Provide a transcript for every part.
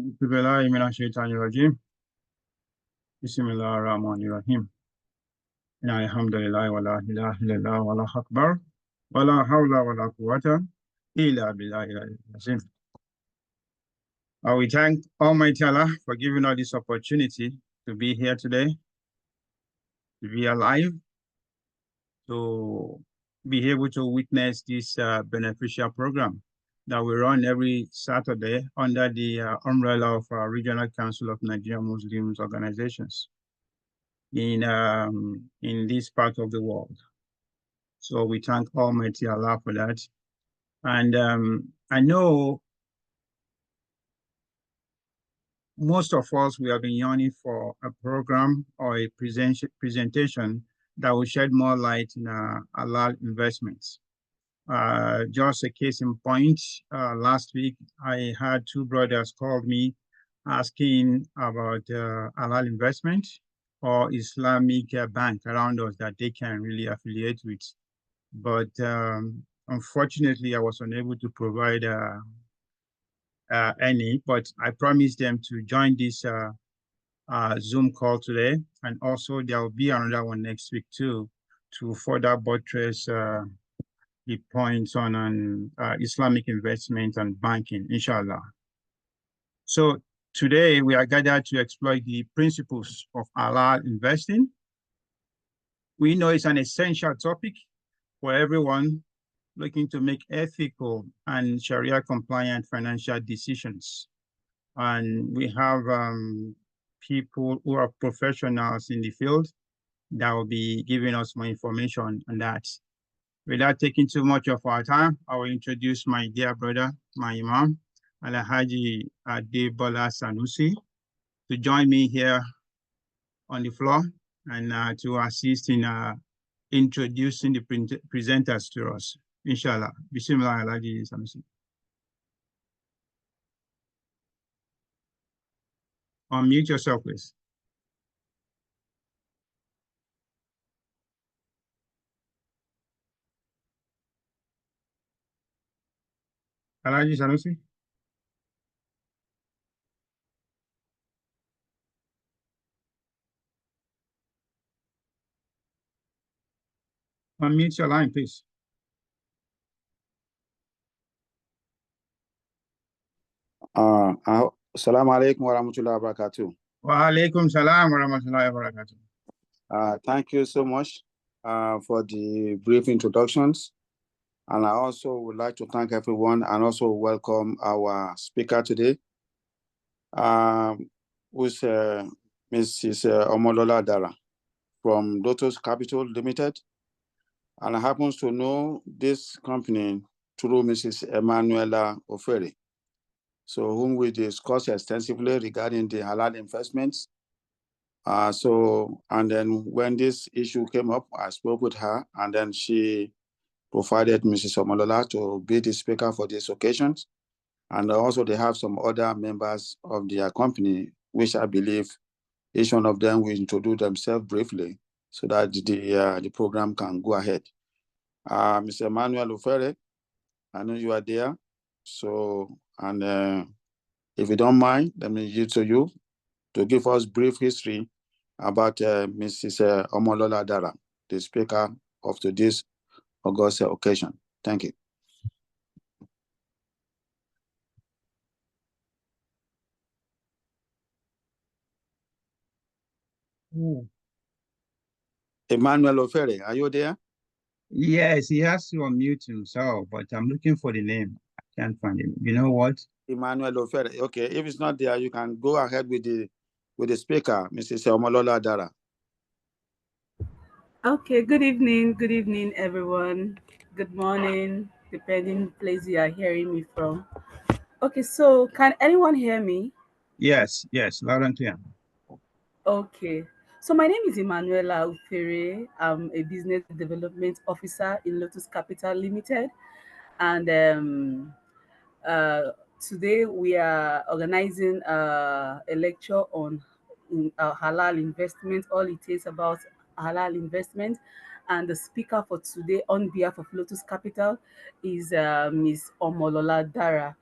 Billahi minash shaitani rajim. Bismillahir rahmanir rahim. Alhamdulillah wa la ilaha illallah wa la akbar. Wa la hawla wa la quwwata illa billahi al-azim. We thank Almighty Allah for giving us this opportunity to be here today, to be alive, to be able to witness this beneficial program that we run every Saturday under the umbrella of Regional Council of Nigerian Muslims organizations in this part of the world. So we thank Almighty Allah for that. And I know most of us, we have been yearning for a program or a presentation that will shed more light in halal investments. Just a case in point, last week, I had two brothers called me asking about halal investment or Islamic bank around us that they can really affiliate with. But unfortunately, I was unable to provide any, but I promised them to join this Zoom call today. And also there will be another one next week too, to further buttress the points on Islamic investment and banking, inshallah. So today we are gathered to explore the principles of halal investing. We know it's an essential topic for everyone looking to make ethical and Sharia compliant financial decisions. And we have people who are professionals in the field that will be giving us more information on that. Without taking too much of our time, I will introduce my dear brother, my Imam, Alhaji Adebola Sanusi, to join me here on the floor and to assist in introducing the presenters to us. Inshallah. Bismillah, Alhaji Sanusi. Unmute yourself, please. Alhaji Sanusi. Unmute your line, please. Assalamu alaikum wa rahmatullahi wa barakatuh. Wa alaikum salam wa rahmatullahi wa barakatuh. Thank you so much for the brief introductions. And I also would like to thank everyone and also welcome our speaker today, who's Mrs. Omolara Dara from Lotus Capital Limited. And I happen to know this company through Mrs. Emanuela Ofere, so whom we discussed extensively regarding the halal investments. And then when this issue came up, I spoke with her, and then she provided Mrs. Omolara to be the speaker for these occasions. And also they have some other members of their company, which I believe each one of them will introduce themselves briefly so that the program can go ahead. Mr. Emmanuel Ofere, I know you are there. So, and if you don't mind, let me yield to you to give us brief history about Mrs. Omolara Dara, the speaker of today's August occasion. Thank you. Emmanuel Ofere, are you there? Yes, he has to unmute himself, but I'm looking for the name. I can't find him. You know what? Emmanuel Ofere. Okay, if it's not there, you can go ahead with the speaker, Mrs. Omolara Dara. Okay, good evening, everyone. Good morning, depending place you are hearing me from. Okay, so can anyone hear me? Yes, loud and clear. Okay, so my name is Emanuela Ufere. I'm a business development officer in Lotus Capital Limited, and today we are organizing a lecture on halal investment, all it is about halal investment. And the speaker for today on behalf of Lotus Capital is Ms. Omolara Dara.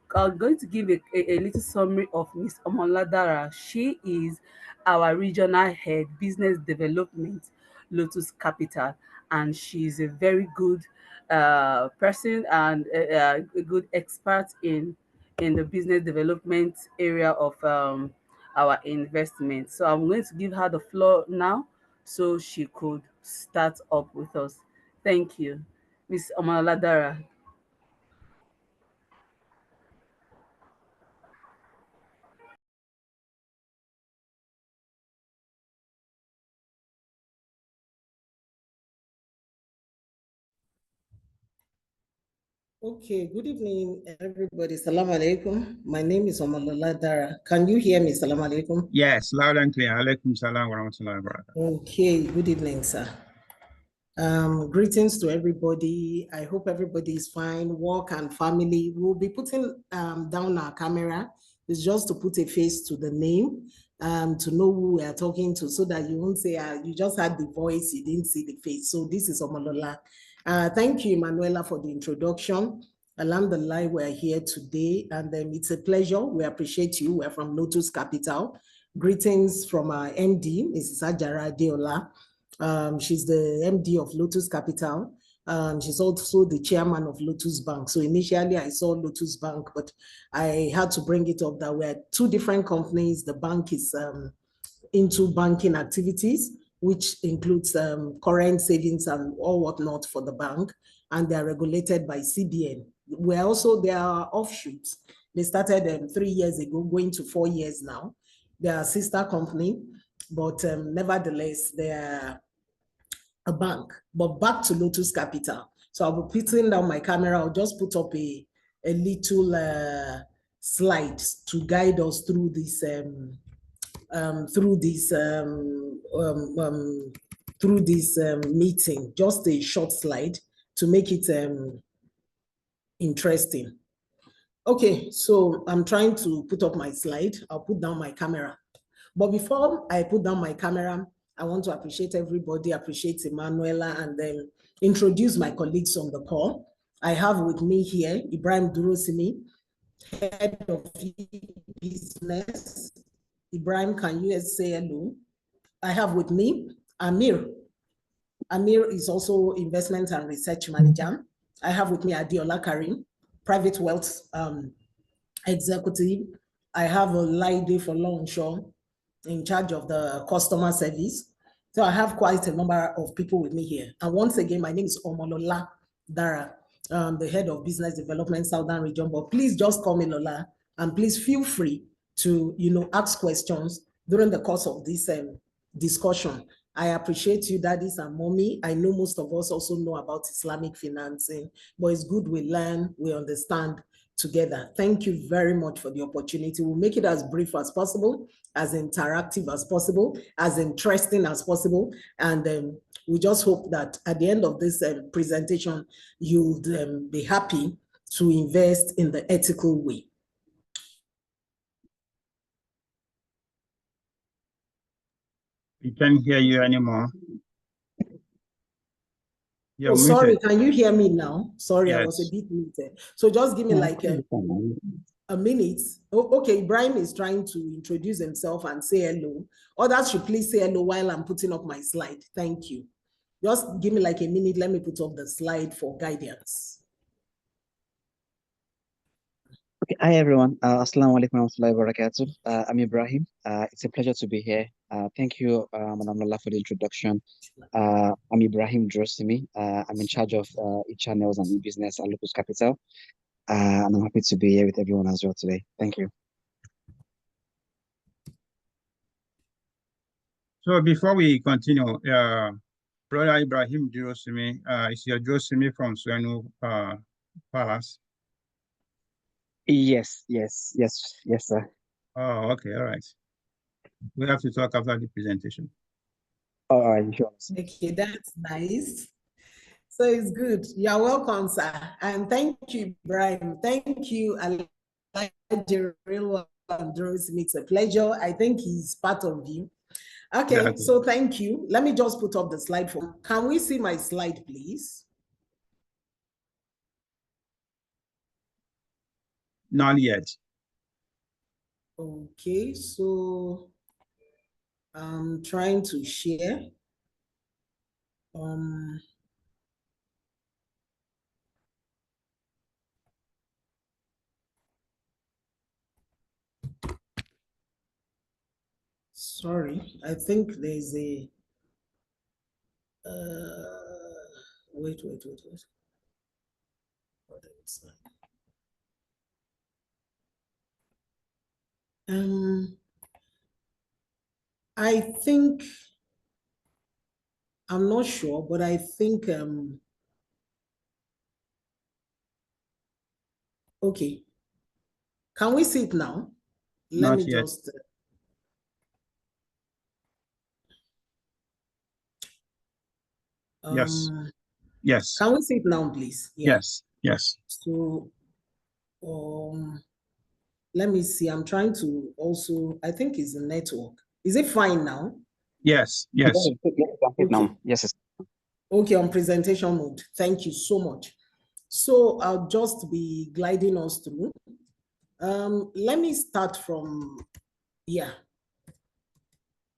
going to give a little summary of Miss Omolara. She is our regional head, business development, Lotus Capital, and she's a very good person and a good expert in the business development area of our investment. So I'm going to give her the floor now so she could start up with us. Thank you, Miss Omolara Dara. Okay, good evening, everybody. Salam alaikum. My name is Omolara Dara. Can you hear me? Salam alaikum. Yes, loud and clear. Alaikum salam wa rahmatullahi wa barakatuh. Okay, good evening, sir. Greetings to everybody. I hope everybody is fine. Work and family. We'll be putting down our camera. It's just to put a face to the name, to know who we are talking to, so that you won't say you just had the voice, you didn't see the face. So this is Omolola. Thank you, Emanuela, for the introduction. Alhamdulillah, we're here today, and it's a pleasure. We appreciate you. We're from Lotus Capital. Greetings from our MD, Mrs. Ajara Adeola. She's the MD of Lotus Capital. She's also the chairman of Lotus Bank. So initially I saw Lotus Bank, but I had to bring it up that we're two different companies. The bank is into banking activities, which includes current savings and all whatnot for the bank, and they're regulated by CBN. We're also, there are offshoots. They started 3 years ago, going to 4 years now. They are a sister company, but nevertheless, they're a bank. But back to Lotus Capital. So I'll be putting down my camera. I'll just put up a little slide to guide us through this meeting. Just a short slide to make it interesting. Okay, so I'm trying to put up my slide. I'll put down my camera. But before I put down my camera, I want to appreciate everybody, appreciate Emanuela, and then introduce my colleagues on the call. I have with me here Ibrahim Durosimi, head of business. Ibrahim, can you say hello? I have with me Amir. Amir is also investment and research manager. I have with me Adiola Karim, private wealth executive. I have a Laide for Longshore in charge of the customer service. So I have quite a number of people with me here. And once again, my name is Omolola Dara, the head of business development Southern region. But please just call me Lola, and please feel free to ask questions during the course of this discussion. I appreciate you, daddies and mommy. I know most of us also know about Islamic financing, but it's good we learn, we understand together. Thank you very much for the opportunity. We'll make it as brief as possible, as interactive as possible, as interesting as possible. And we just hope that at the end of this presentation, you'll be happy to invest in the ethical way. We can't hear you anymore. Oh, sorry, can you hear me now? Sorry, yes. I was a bit muted. So just give me like a minute. Oh, okay, Ibrahim is trying to introduce himself and say hello. Others should please say hello while I'm putting up my slide. Thank you. Just give me like a minute. Let me put up the slide for guidance. Okay, hi everyone. Assalamu alaikum warahmatullahi wabarakatuh. I'm Ibrahim. It's a pleasure to be here. Thank you, Madam Lola, for the introduction. I'm Ibrahim Drosimi. I'm in charge of e-channels and e-business at Lotus Capital. And I'm happy to be here with everyone as well today. Thank you. So before we continue, Brother Ibrahim Drosimi, is your Drosimi from Suenu Palace? Yes, sir. Oh, okay, all right. We have to talk after the presentation. All right, sure. Okay, that's nice. So it's good. You're welcome, sir. And thank you, Brian. Thank you, Elijah. It's a pleasure. I think he's part of you. Okay, so thank you. Let me just put up the slide for. Can we see my slide, please? Not yet. Okay, so I'm trying to share. Sorry, I think there's a wait. I think I'm not sure, but I think okay. Can we see it now? Let Not me yet. just Yes. Yes. can we see it now, please? Yeah. Yes. Yes. So let me see. I'm trying to also, I think it's the network. Is it fine now? Yes. Yes. Now. Yes. Okay, on presentation mode. Thank you so much. So I'll just be gliding us through. Let me start from, yeah.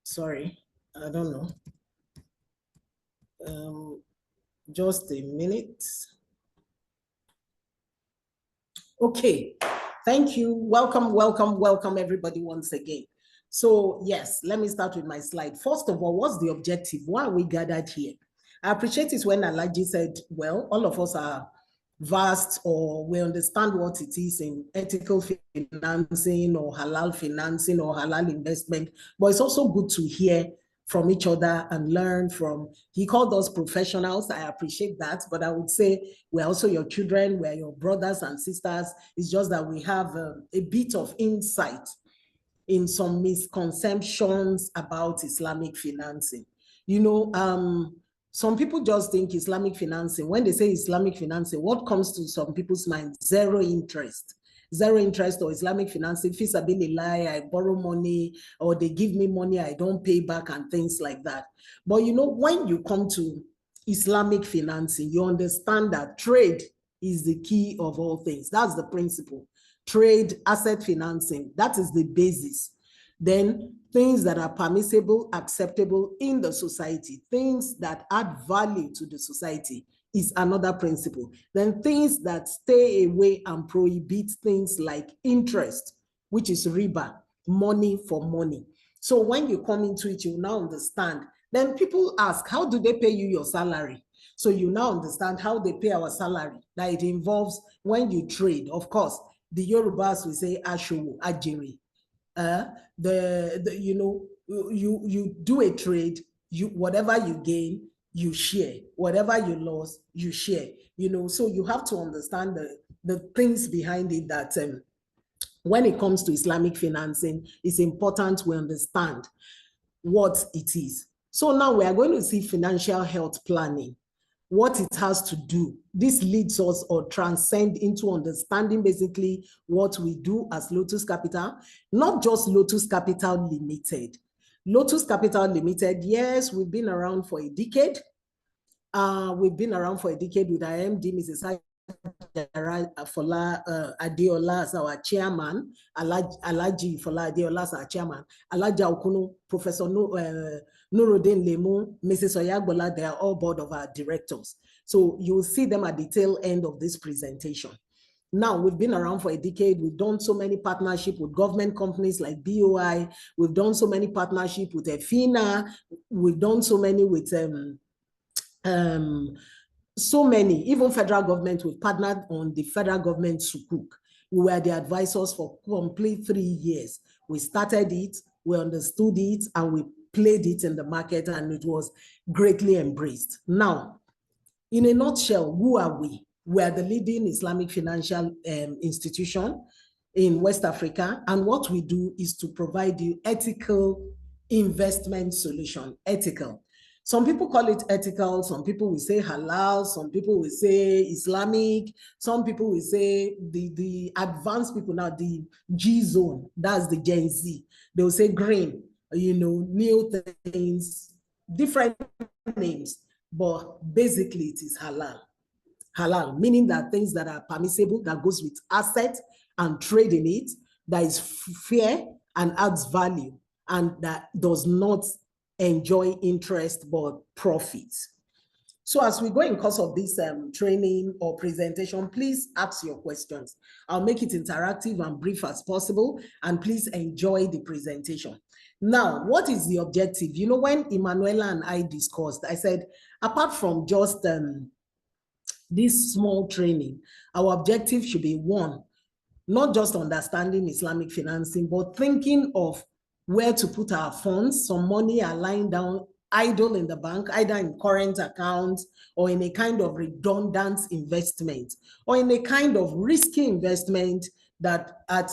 Sorry, I don't know. Just a minute. Okay, thank you. Welcome everybody once again. So yes, let me start with my slide. First of all, what's the objective? Why are we gathered here? I appreciate it when Alaji said, well, all of us are vast or we understand what it is in ethical financing or halal financing or halal investment, but it's also good to hear from each other and learn from, he called us professionals. I appreciate that, but I would say we're also your children, we're your brothers and sisters. It's just that we have a bit of insight in some misconceptions about Islamic financing. You know, some people just think Islamic financing, when they say Islamic financing, what comes to some people's mind? Zero interest. Zero interest or Islamic financing, fisabilillah, I borrow money or they give me money, I don't pay back and things like that. But you know, when you come to Islamic financing, you understand that trade is the key of all things. That's the principle. Trade, asset financing, that is the basis. Then things that are permissible, acceptable in the society, things that add value to the society is another principle. Then things that stay away and prohibit things like interest, which is riba, money for money. So when you come into it, you now understand. Then people ask, how do they pay you your salary? So you now understand how they pay our salary. That it involves when you trade, of course, the Yorubas will say ashowo, ajiri. You know, you do a trade, you whatever you gain, you share. Whatever you lose, you share. You know, so you have to understand the things behind it that when it comes to Islamic financing, it's important we understand what it is. So now we are going to see financial health planning, what it has to do. This leads us or transcend into understanding basically what we do as Lotus Capital, not just Lotus Capital Limited. Lotus Capital Limited, yes, we've been around for a decade. We've been around for a decade with our MD, Mrs. Fola Adeola as our chairman, Alaji Fola Adeola as our chairman, Alaja Okuno, Professor Nuruddin Lemu, Mrs. Oyagbola, they are all board of our directors. So you'll see them at the tail end of this presentation. Now, we've been around for a decade. We've done so many partnerships with government companies like BOI. We've done so many partnerships with EFINA. We've done so many with so many, even federal government, we've partnered on the federal government sukuk. We were the advisors for complete 3 years. We started it, we understood it, and we played it in the market, and it was greatly embraced. Now, in a nutshell, who are we? We are the leading Islamic financial institution in West Africa, and what we do is to provide you ethical investment solution, ethical. Some people call it ethical, some people will say halal, some people will say Islamic, some people will say the advanced people now, the G zone, that's the Gen Z. They will say green, you know, new things, different names, but basically it is halal. Halal, meaning that things that are permissible, that goes with assets and trade in it, that is fair and adds value, and that does not enjoy interest but profits. So as we go in course of this training or presentation, please ask your questions. I'll make it interactive and brief as possible, and please enjoy the presentation. Now, what is the objective? You know, when Emanuela and I discussed, I said, apart from just this small training, our objective should be, one, not just understanding Islamic financing, but thinking of where to put our funds. Some money are lying down idle in the bank, either in current accounts or in a kind of redundant investment, or in a kind of risky investment that at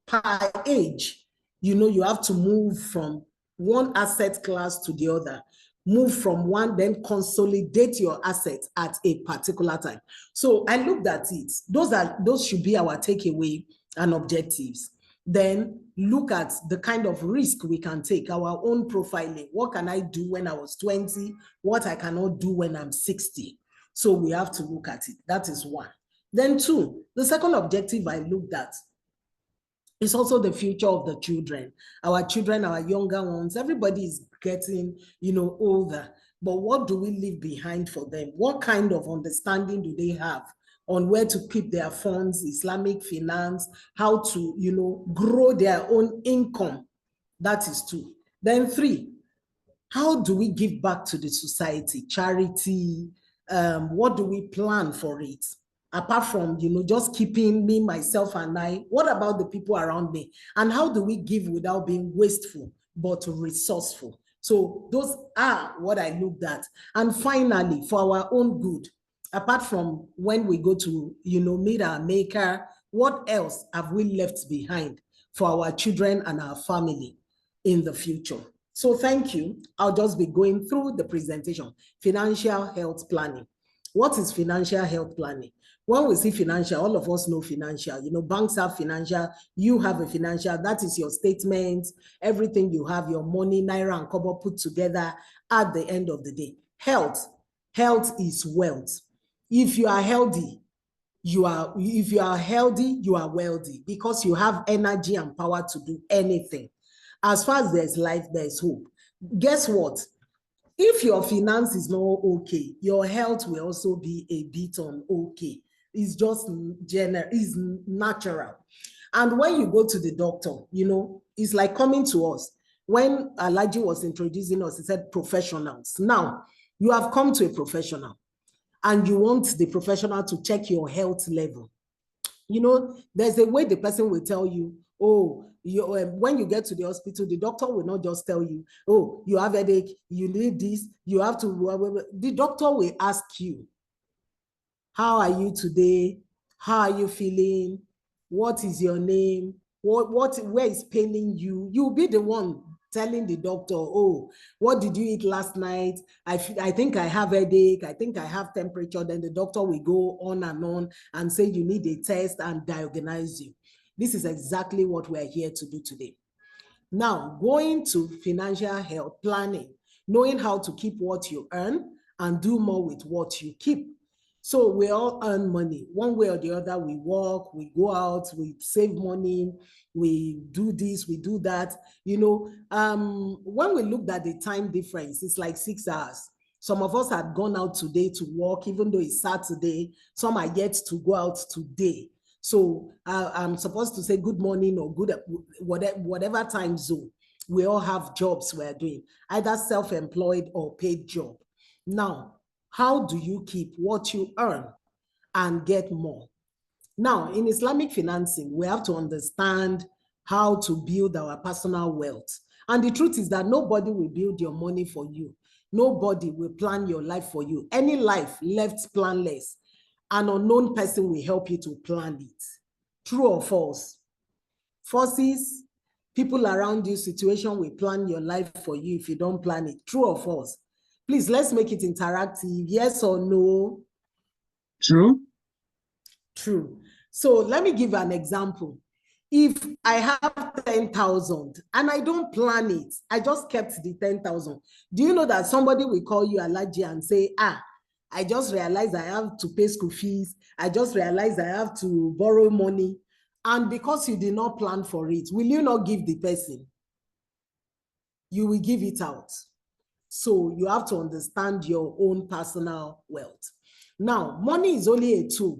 per age, you know, you have to move from one asset class to the other, move from one, then consolidate your assets at a particular time. So I looked at it. Those should be our takeaway and objectives. Then look at the kind of risk we can take, our own profiling. What can I do when I was 20? What I cannot do when I'm 60? So we have to look at it. That is one. Then two, the second objective I looked at is also the future of the children, our younger ones. Everybody is getting, you know, older, but what do we leave behind for them? What kind of understanding do they have on where to keep their funds, Islamic finance, how to, you know, grow their own income? That is two. Then three, how do we give back to the society? Charity, what do we plan for it? Apart from, you know, just keeping me, myself, and I, what about the people around me? And how do we give without being wasteful, but resourceful? So those are what I looked at. And finally, for our own good, apart from when we go to, you know, meet our maker, what else have we left behind for our children and our family in the future? So thank you. I'll just be going through the presentation. Financial health planning. What is financial health planning? When we see financial, all of us know financial. You know, banks have financial, you have a financial, that is your statement, everything you have, your money, naira and kobo put together at the end of the day. Health is wealth. If you are healthy, you are wealthy, because you have energy and power to do anything. As far as there's life, there's hope. Guess what? If your finance is not okay, your health will also be a bit okay. It's just general, it's natural. And when you go to the doctor, you know, it's like coming to us. When Alaji was introducing us, he said professionals. Now, you have come to a professional and you want the professional to check your health level. You know, there's a way the person will tell you, oh, when you get to the hospital, the doctor will not just tell you, oh, you have a headache, you need this, you have to, the doctor will ask you, how are you today? How are you feeling? What is your name? Where is paining you? You'll be the one telling the doctor, oh, what did you eat last night? I think I have a headache. I think I have temperature. Then the doctor will go on and say you need a test and diagnose you. This is exactly what we're here to do today. Now, going to financial health planning, knowing how to keep what you earn and do more with what you keep. So we all earn money one way or the other. We work, we go out, we save money, we do this, we do that. You know, when we looked at the time difference, it's like 6 hours. Some of us had gone out today to work, even though it's Saturday. Some are yet to go out today. So I'm supposed to say good morning or good whatever time zone. We all have jobs we're doing, either self-employed or paid job. Now, how do you keep what you earn and get more? Now, in Islamic financing, we have to understand how to build our personal wealth. And the truth is that nobody will build your money for you. Nobody will plan your life for you. Any life left planless, an unknown person will help you to plan it. True or false? Forces, people around you, situation will plan your life for you if you don't plan it. True or false? Please, let's make it interactive. Yes or no? True. True. So let me give an example. If I have 10,000 and I don't plan it, I just kept the 10,000. Do you know that somebody will call you Alaji and say, I just realized I have to pay school fees. I just realized I have to borrow money. And because you did not plan for it, will you not give the person? You will give it out. So you have to understand your own personal wealth. Now, money is only a tool.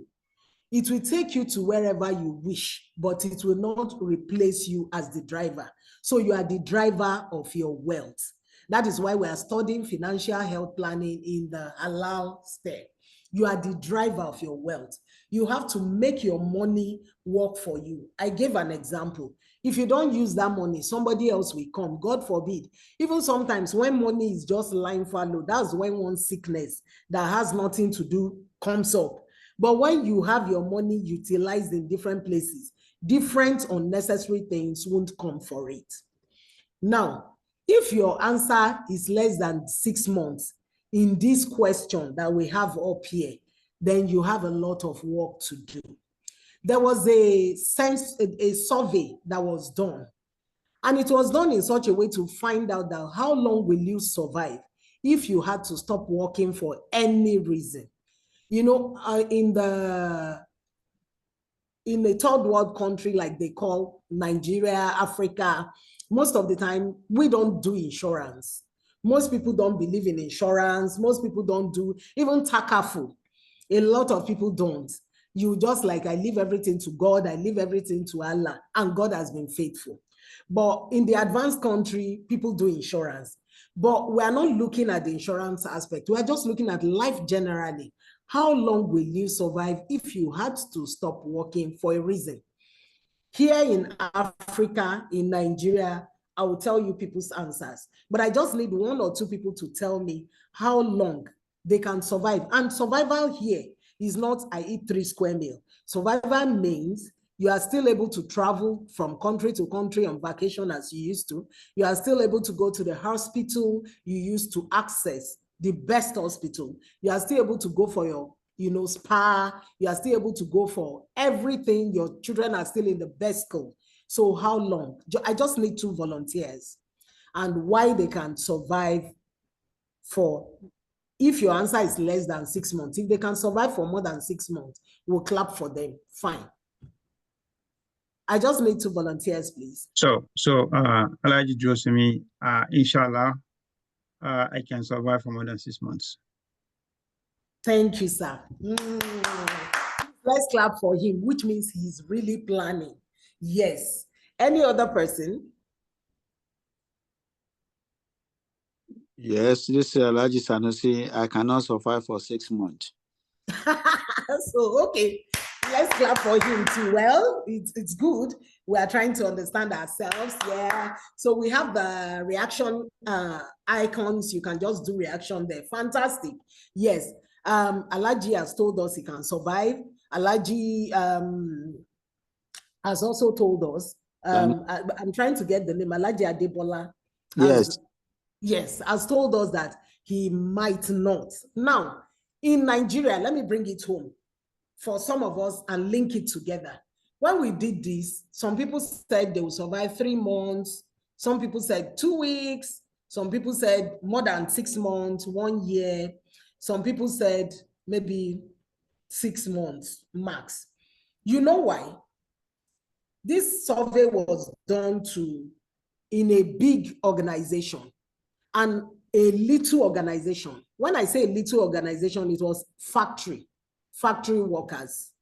It will take you to wherever you wish, but it will not replace you as the driver. So you are the driver of your wealth. That is why we are studying financial health planning in the Halal step. You are the driver of your wealth. You have to make your money work for you. I gave an example. If you don't use that money, somebody else will come, God forbid. Even sometimes when money is just lying fallow, that's when one sickness that has nothing to do comes up. But when you have your money utilized in different places, different unnecessary things won't come for it. Now, if your answer is less than 6 months in this question that we have up here, then you have a lot of work to do. There was a survey that was done, and it was done in such a way to find out that how long will you survive if you had to stop working for any reason. You know, in a third world country like they call Nigeria, Africa, most of the time we don't do insurance. Most people don't believe in insurance. Most people don't do even takafu. A lot of people don't. You just like, I leave everything to God, I leave everything to Allah, and God has been faithful. But in the advanced country, people do insurance. But we are not looking at the insurance aspect. We are just looking at life generally. How long will you survive if you had to stop working for a reason? Here in Africa, in Nigeria, I will tell you people's answers. But I just need 1 or 2 people to tell me how long they can survive. And survival here is not I eat 3 square meals. Survival means you are still able to travel from country to country on vacation as you used to. You are still able to go to the hospital you used to access, the best hospital. You are still able to go for your, spa. You are still able to go for everything. Your children are still in the best school. So how long? I just need 2 volunteers, and why they can survive for, if your answer is less than 6 months, if they can survive for more than 6 months, we'll clap for them. Fine. I just need 2 volunteers, please. So, Alaji Josemi, inshallah, I can survive for more than 6 months. Thank you, sir. Let's clap for him, which means he's really planning. Yes. Any other person? Yes, this is Alaji Sanusi. I cannot survive for 6 months. So, okay, let's clap for him too. Well, it's good. We are trying to understand ourselves. Yeah. So we have the reaction icons. You can just do reaction there. Fantastic. Yes. Alaji has told us he can survive. Alaji has also told us, I'm trying to get the name, Alaji Adebola. Yes, has told us that he might not. Now, in Nigeria, let me bring it home for some of us and link it together. When we did this, some people said they will survive 3 months. Some people said 2 weeks. Some people said more than 6 months, 1 year. Some people said maybe 6 months max. You know why? This survey was done in a big organization and a little organization. When I say a little organization, it was factory workers,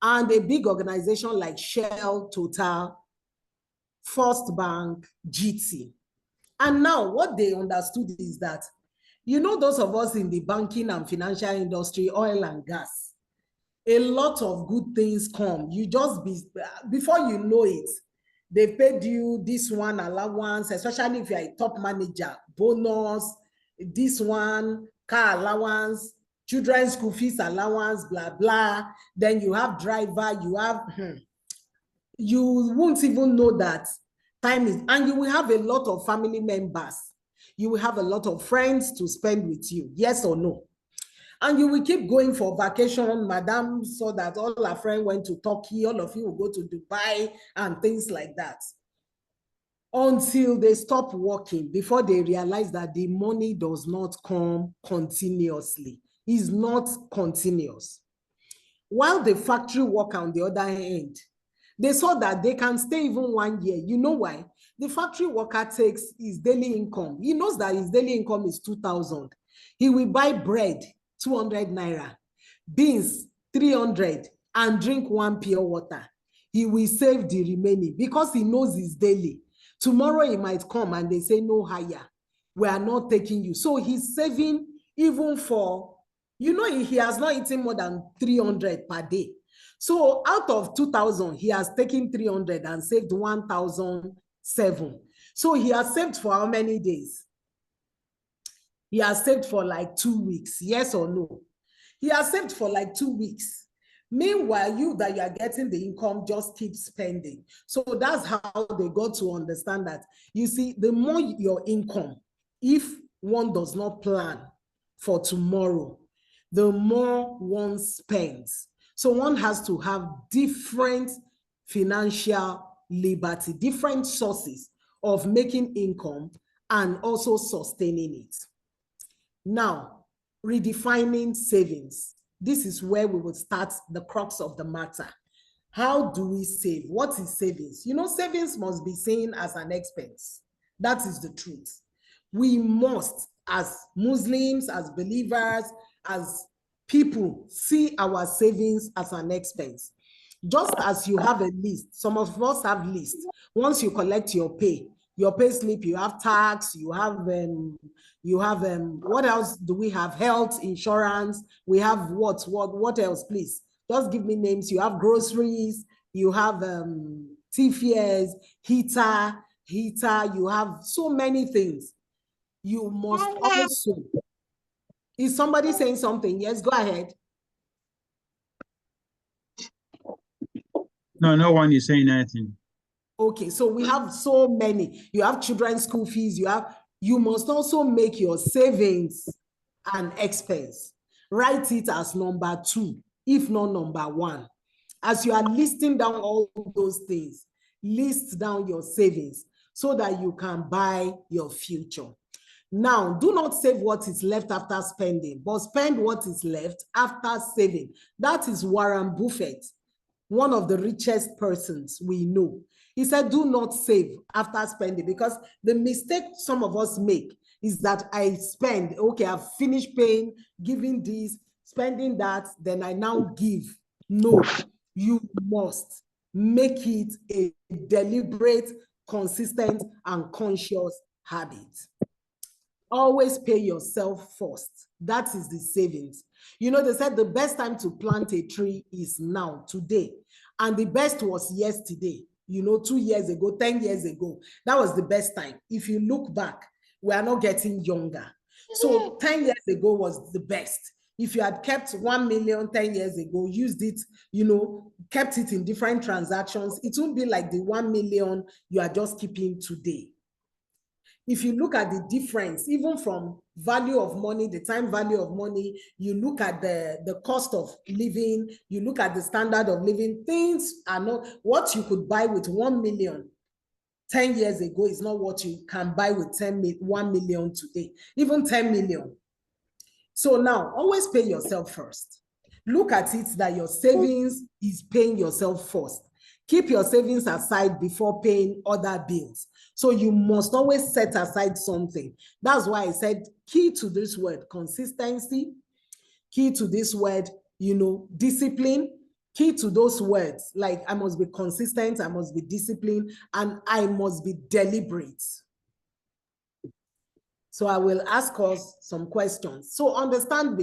and a big organization like Shell, Total, First Bank, GT. And now what they understood is that, those of us in the banking and financial industry, oil and gas, a lot of good things come. You just before you know it, they paid you this one allowance, especially if you're a top manager, bonus, this one, car allowance, children's school fees allowance, blah, blah. Then you have driver, you won't even know that time is, and you will have a lot of family members. You will have a lot of friends to spend with you, yes or no? And you will keep going for vacation. Madam saw that all her friends went to Turkey, all of you will go to Dubai and things like that. Until they stop working, before they realize that the money does not come continuously. It's not continuous. While the factory worker on the other hand, They saw that they can stay even 1 year. You know why? The factory worker takes his daily income. He knows that his daily income is 2,000. He will buy bread, 200 naira, beans, 300, and drink 1 pure water. He will save the remaining because he knows his daily. Tomorrow he might come and they say no higher. We are not taking you. So he's saving even for, you know, he has not eaten more than 300 per day. So out of 2,000, he has taken 300 and saved 1,007. So he has saved for how many days? He has saved for like 2 weeks, yes or no? He has saved for like 2 weeks. Meanwhile, you that you are getting the income just keep spending. So that's how they got to understand that. You see, the more your income, if one does not plan for tomorrow, the more one spends. So one has to have different financial liberty, different sources of making income and also sustaining it. Now, redefining savings. This is where we would start the crux of the matter. How do we save? What is savings? You know, savings must be seen as an expense. That is the truth. We must, as Muslims, as believers, as people, see our savings as an expense. Just as you have a list, some of us have lists. Once you collect your pay slip, you have tax, you have what else do we have? Health insurance. We have what else, please? Just give me names. You have groceries, you have TFS, heater, you have so many things. You must also. Is somebody saying something? Yes, go ahead. No, no one is saying anything. Okay, so we have so many. You have children's school fees, you must also make your savings an expense. Write it as number 2, if not number 1. As you are listing down all those things, list down your savings so that you can buy your future. Now, do not save what is left after spending, but spend what is left after saving. That is Warren Buffett, one of the richest persons we know. He said, do not save after spending, because the mistake some of us make is that I spend, okay, I've finished paying, giving this, spending that, then I now give. No, you must make it a deliberate, consistent, and conscious habit. Always pay yourself first. That is the savings. You know, they said the best time to plant a tree is now, today. And the best was yesterday, you know, 2 years ago, 10 years ago. That was the best time. If you look back, we are not getting younger. So 10 years ago was the best. If you had kept 1 million 10 years ago, used it, you know, kept it in different transactions, it won't be like the 1 million you are just keeping today. If you look at the difference, even from value of money, the time value of money, you look at the cost of living, you look at the standard of living, things are not what you could buy with 1 million 10 years ago is not what you can buy with 1 million today, even 10 million. So now, always pay yourself first. Look at it that your savings is paying yourself first. Keep your savings aside before paying other bills. So you must always set aside something. That's why I said key to this word, consistency, key to this word, you know, discipline, key to those words, like I must be consistent, I must be disciplined, and I must be deliberate. So I will ask us some questions. So understanding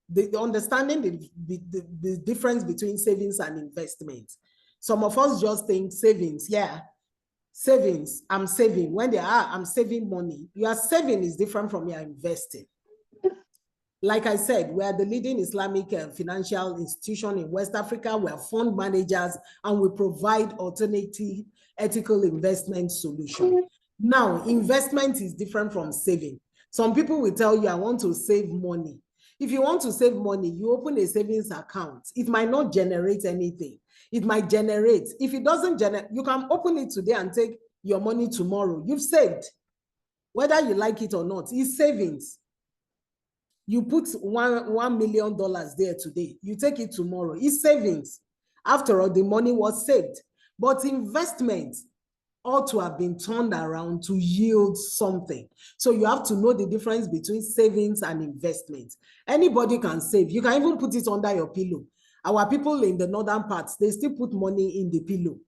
the difference between savings and investment. Some of us just think savings, yeah, savings, I'm saving. When they are, I'm saving money. Your saving is different from your investing. Like I said, we are the leading Islamic financial institution in West Africa. We are fund managers and we provide alternative ethical investment solutions. Now, investment is different from saving. Some people will tell you, I want to save money. If you want to save money, you open a savings account. It might not generate anything. It might generate. If it doesn't generate, you can open it today and take your money tomorrow. You've saved. Whether you like it or not, it's savings. You put $1 million there today. You take it tomorrow. It's savings. After all, the money was saved. But investment ought to have been turned around to yield something. So you have to know the difference between savings and investment. Anybody can save. You can even put it under your pillow. Our people in the northern parts, they still put money in the pillow.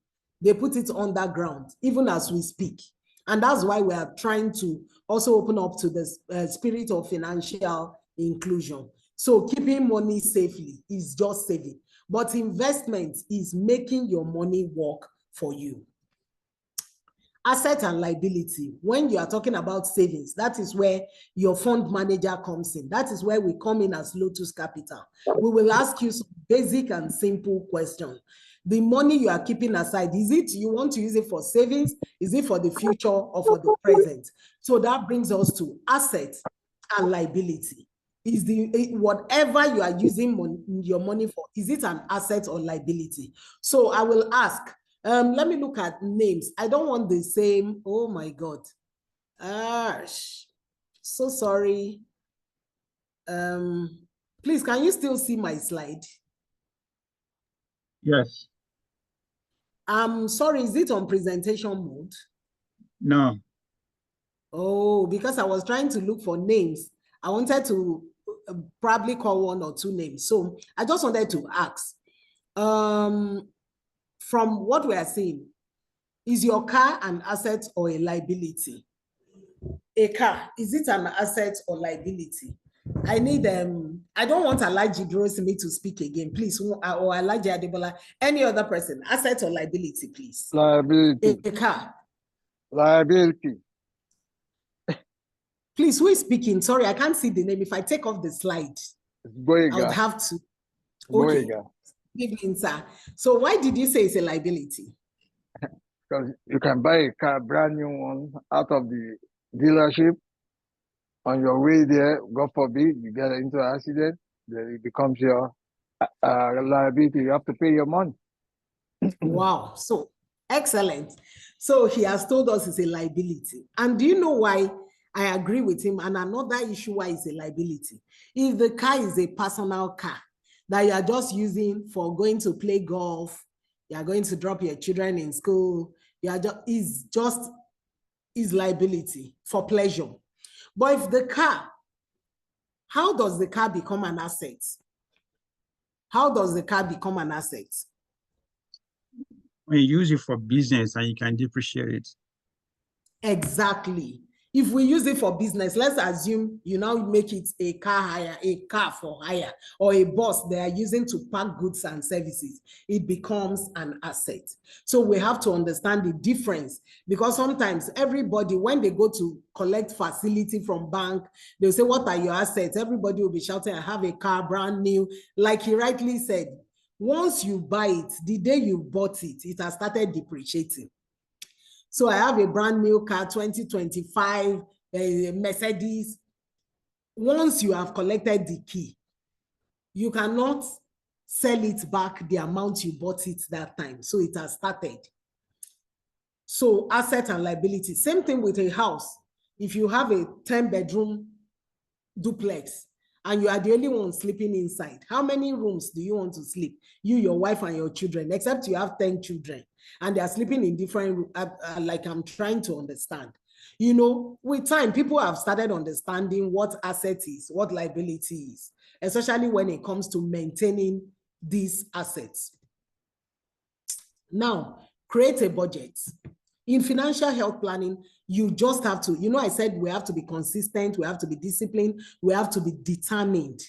They put it underground, even as we speak. And that's why we are trying to also open up to the spirit of financial inclusion. So keeping money safely is just saving. But investment is making your money work for you. Asset and liability. When you are talking about savings, that is where your fund manager comes in. That is where we come in as Lotus Capital. We will ask you some basic and simple questions. The money you are keeping aside, is it you want to use it for savings? Is it for the future or for the present? So that brings us to assets and liability. Is whatever you are using your money for, is it an asset or liability? So I will ask, let me look at names. I don't want the same. Oh my God. So sorry. Please, can you still see my slide? Yes. Sorry, is it on presentation mode? No. Oh, because I was trying to look for names. I wanted to probably call one or two names. So I just wanted to ask, from what we are seeing, is your car an asset or a liability? A car, is it an asset or liability? I need I don't want Alaji Grosimi to speak again, please, or Alaji Adebola, any other person, asset or liability, please. Liability. A car. Liability. Please, who is speaking? Sorry, I can't see the name. If I take off the slide, I would have to. Okay. Good evening, sir. So why did you say it's a liability? Because you can buy a car, brand new one, out of the dealership. On your way there, God forbid, you get into an accident, then it becomes your liability. You have to pay your money. Wow. So excellent. So he has told us it's a liability. And do you know why I agree with him? And another issue why it's a liability. If the car is a personal car that you are just using for going to play golf, you are going to drop your children in school, you are just is liability for pleasure. But if the car, how does the car become an asset? How does the car become an asset? When you use it for business and you can depreciate it. Exactly. If we use it for business, let's assume you now make it a car hire, a car for hire, or a bus they are using to pack goods and services, it becomes an asset. So we have to understand the difference, because sometimes everybody, when they go to collect facility from bank, they'll say, what are your assets? Everybody will be shouting, I have a car, brand new. Like he rightly said, once you buy it, the day you bought it, it has started depreciating. So I have a brand new car, 2025, Mercedes. Once you have collected the key, you cannot sell it back the amount you bought it that time. So it has started. So asset and liability, same thing with a house. If you have a 10-bedroom duplex and you are the only one sleeping inside, how many rooms do you want to sleep? You, your wife, and your children, except you have 10 children. And they are sleeping in different, like I'm trying to understand. You know, with time, people have started understanding what asset is, what liability is, especially when it comes to maintaining these assets. Now, create a budget. In financial health planning, you just have to, you know, I said we have to be consistent, we have to be disciplined, we have to be determined,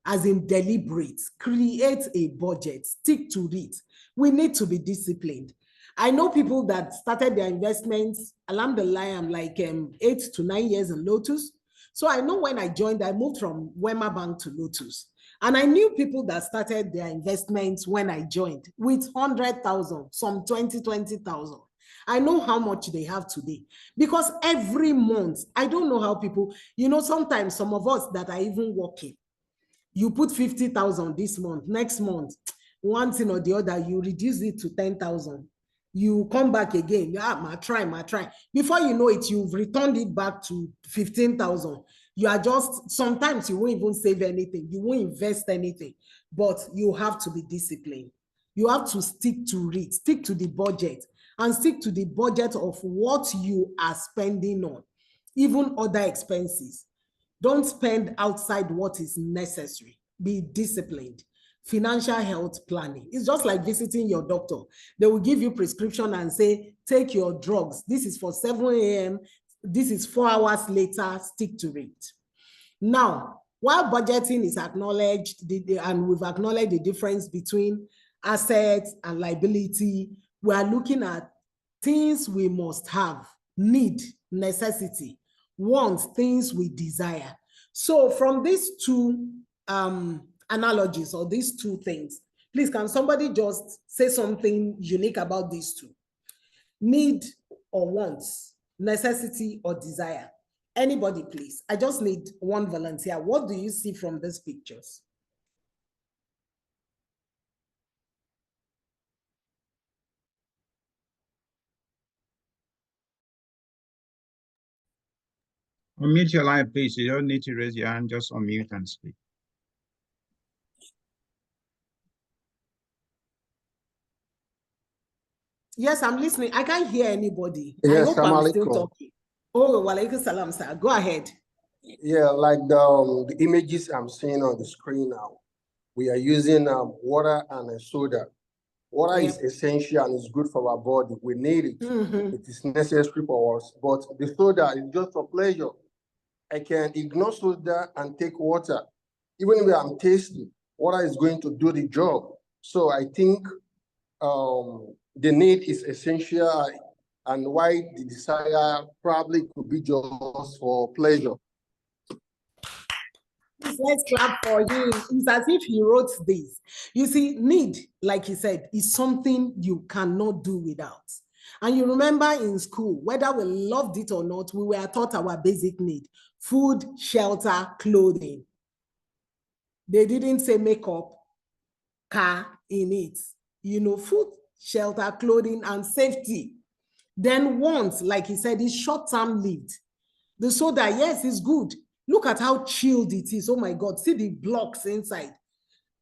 as in deliberate. Create a budget, stick to it. We need to be disciplined. I know people that started their investments, alhamdulillah, I'm like 8 to 9 years in Lotus. So I know when I joined, I moved from Wema Bank to Lotus. And I knew people that started their investments when I joined with 100,000, some 20,000. I know how much they have today, because every month, I don't know how people, you know, sometimes some of us that are even working, you put 50,000 this month, next month, one thing or the other, you reduce it to 10,000. You come back again, ma try. Before you know it, you've returned it back to 15,000. You are just, sometimes you won't even save anything, you won't invest anything, but you have to be disciplined. You have to stick to it, stick to the budget, and stick to the budget of what you are spending on, even other expenses. Don't spend outside what is necessary. Be disciplined. Financial health planning. It's just like visiting your doctor. They will give you prescription and say, take your drugs. This is for 7 a.m. This is 4 hours later. Stick to it. Now, while budgeting is acknowledged, and we've acknowledged the difference between assets and liability, we are looking at things we must have, need, necessity, wants, things we desire. So from these two analogies, or these two things, please, can somebody just say something unique about these two? Need or wants, necessity or desire? Anybody, please. I just need one volunteer. What do you see from these pictures? Unmute your line, please. You don't need to raise your hand, just unmute and speak. Yes, I'm listening. I can't hear anybody. Yes, I hope I'm still alaikum. talking. Oh, walaikum salam, sir. Go ahead. Yeah, like the images I'm seeing on the screen now, we are using water and a soda. Water is essential and is good for our body. We need it. It is necessary for us. But the soda is just for pleasure. I can ignore soda and take water. Even if I'm thirsty, water is going to do the job. So I think the need is essential, and why the desire probably could be just for pleasure. Let's clap for him. It's as if he wrote this. You see, need, like he said, is something you cannot do without. And you remember in school, whether we loved it or not, we were taught our basic need: food, shelter, clothing. They didn't say makeup, car in it. You know, food, shelter, clothing, and safety. Then wants, like he said, is short-term lived. The soda, yes, is good. Look at how chilled it is. Oh my God, see the blocks inside.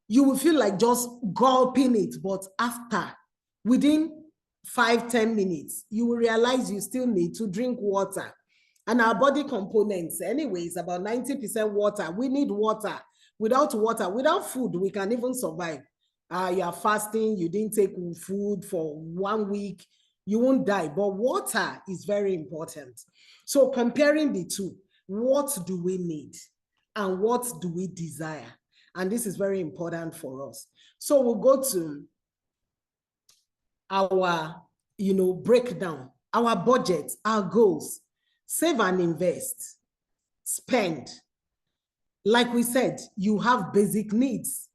You will feel like just gulping it, but after, within 5-10 minutes, you will realize you still need to drink water. And our body components, anyways, about 90% water. We need water. Without water, without food, we can even survive. You are fasting, you didn't take food for 1 week, you won't die. But water is very important. So comparing the two, what do we need and what do we desire? And this is very important for us. So we'll go to our, breakdown, our budget, our goals. Save and invest, spend. Like we said, you have basic needs.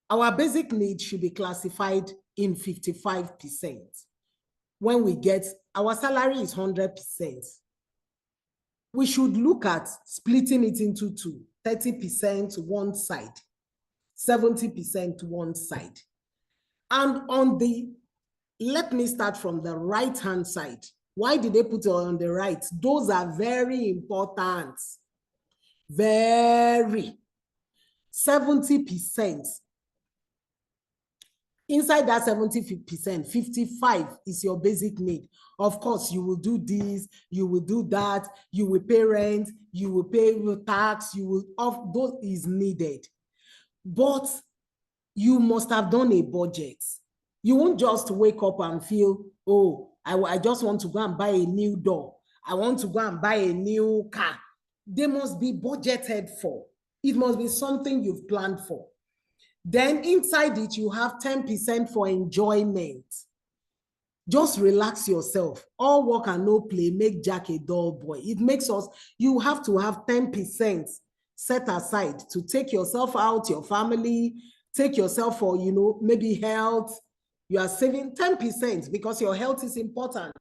Our basic needs should be classified in 55%. When we get, our salary is 100%. We should look at splitting it into two: 30% one side, 70% one side. And on the, let me start from the right-hand side. Why did they put it on the right? Those are very important. Very. 70%. Inside that 70%, 55 is your basic need. Of course, you will do this, you will do that, you will pay rent, you will pay your tax, you will, of those is needed. But you must have done a budget. You won't just wake up and feel, oh, I just want to go and buy a new door. I want to go and buy a new car. They must be budgeted for. It must be something you've planned for. Then inside it, you have 10% for enjoyment. Just relax yourself. All work and no play make Jack a dull boy. It makes us, you have to have 10% set aside to take yourself out, your family, take yourself for, maybe health. You are saving 10% because your health is important.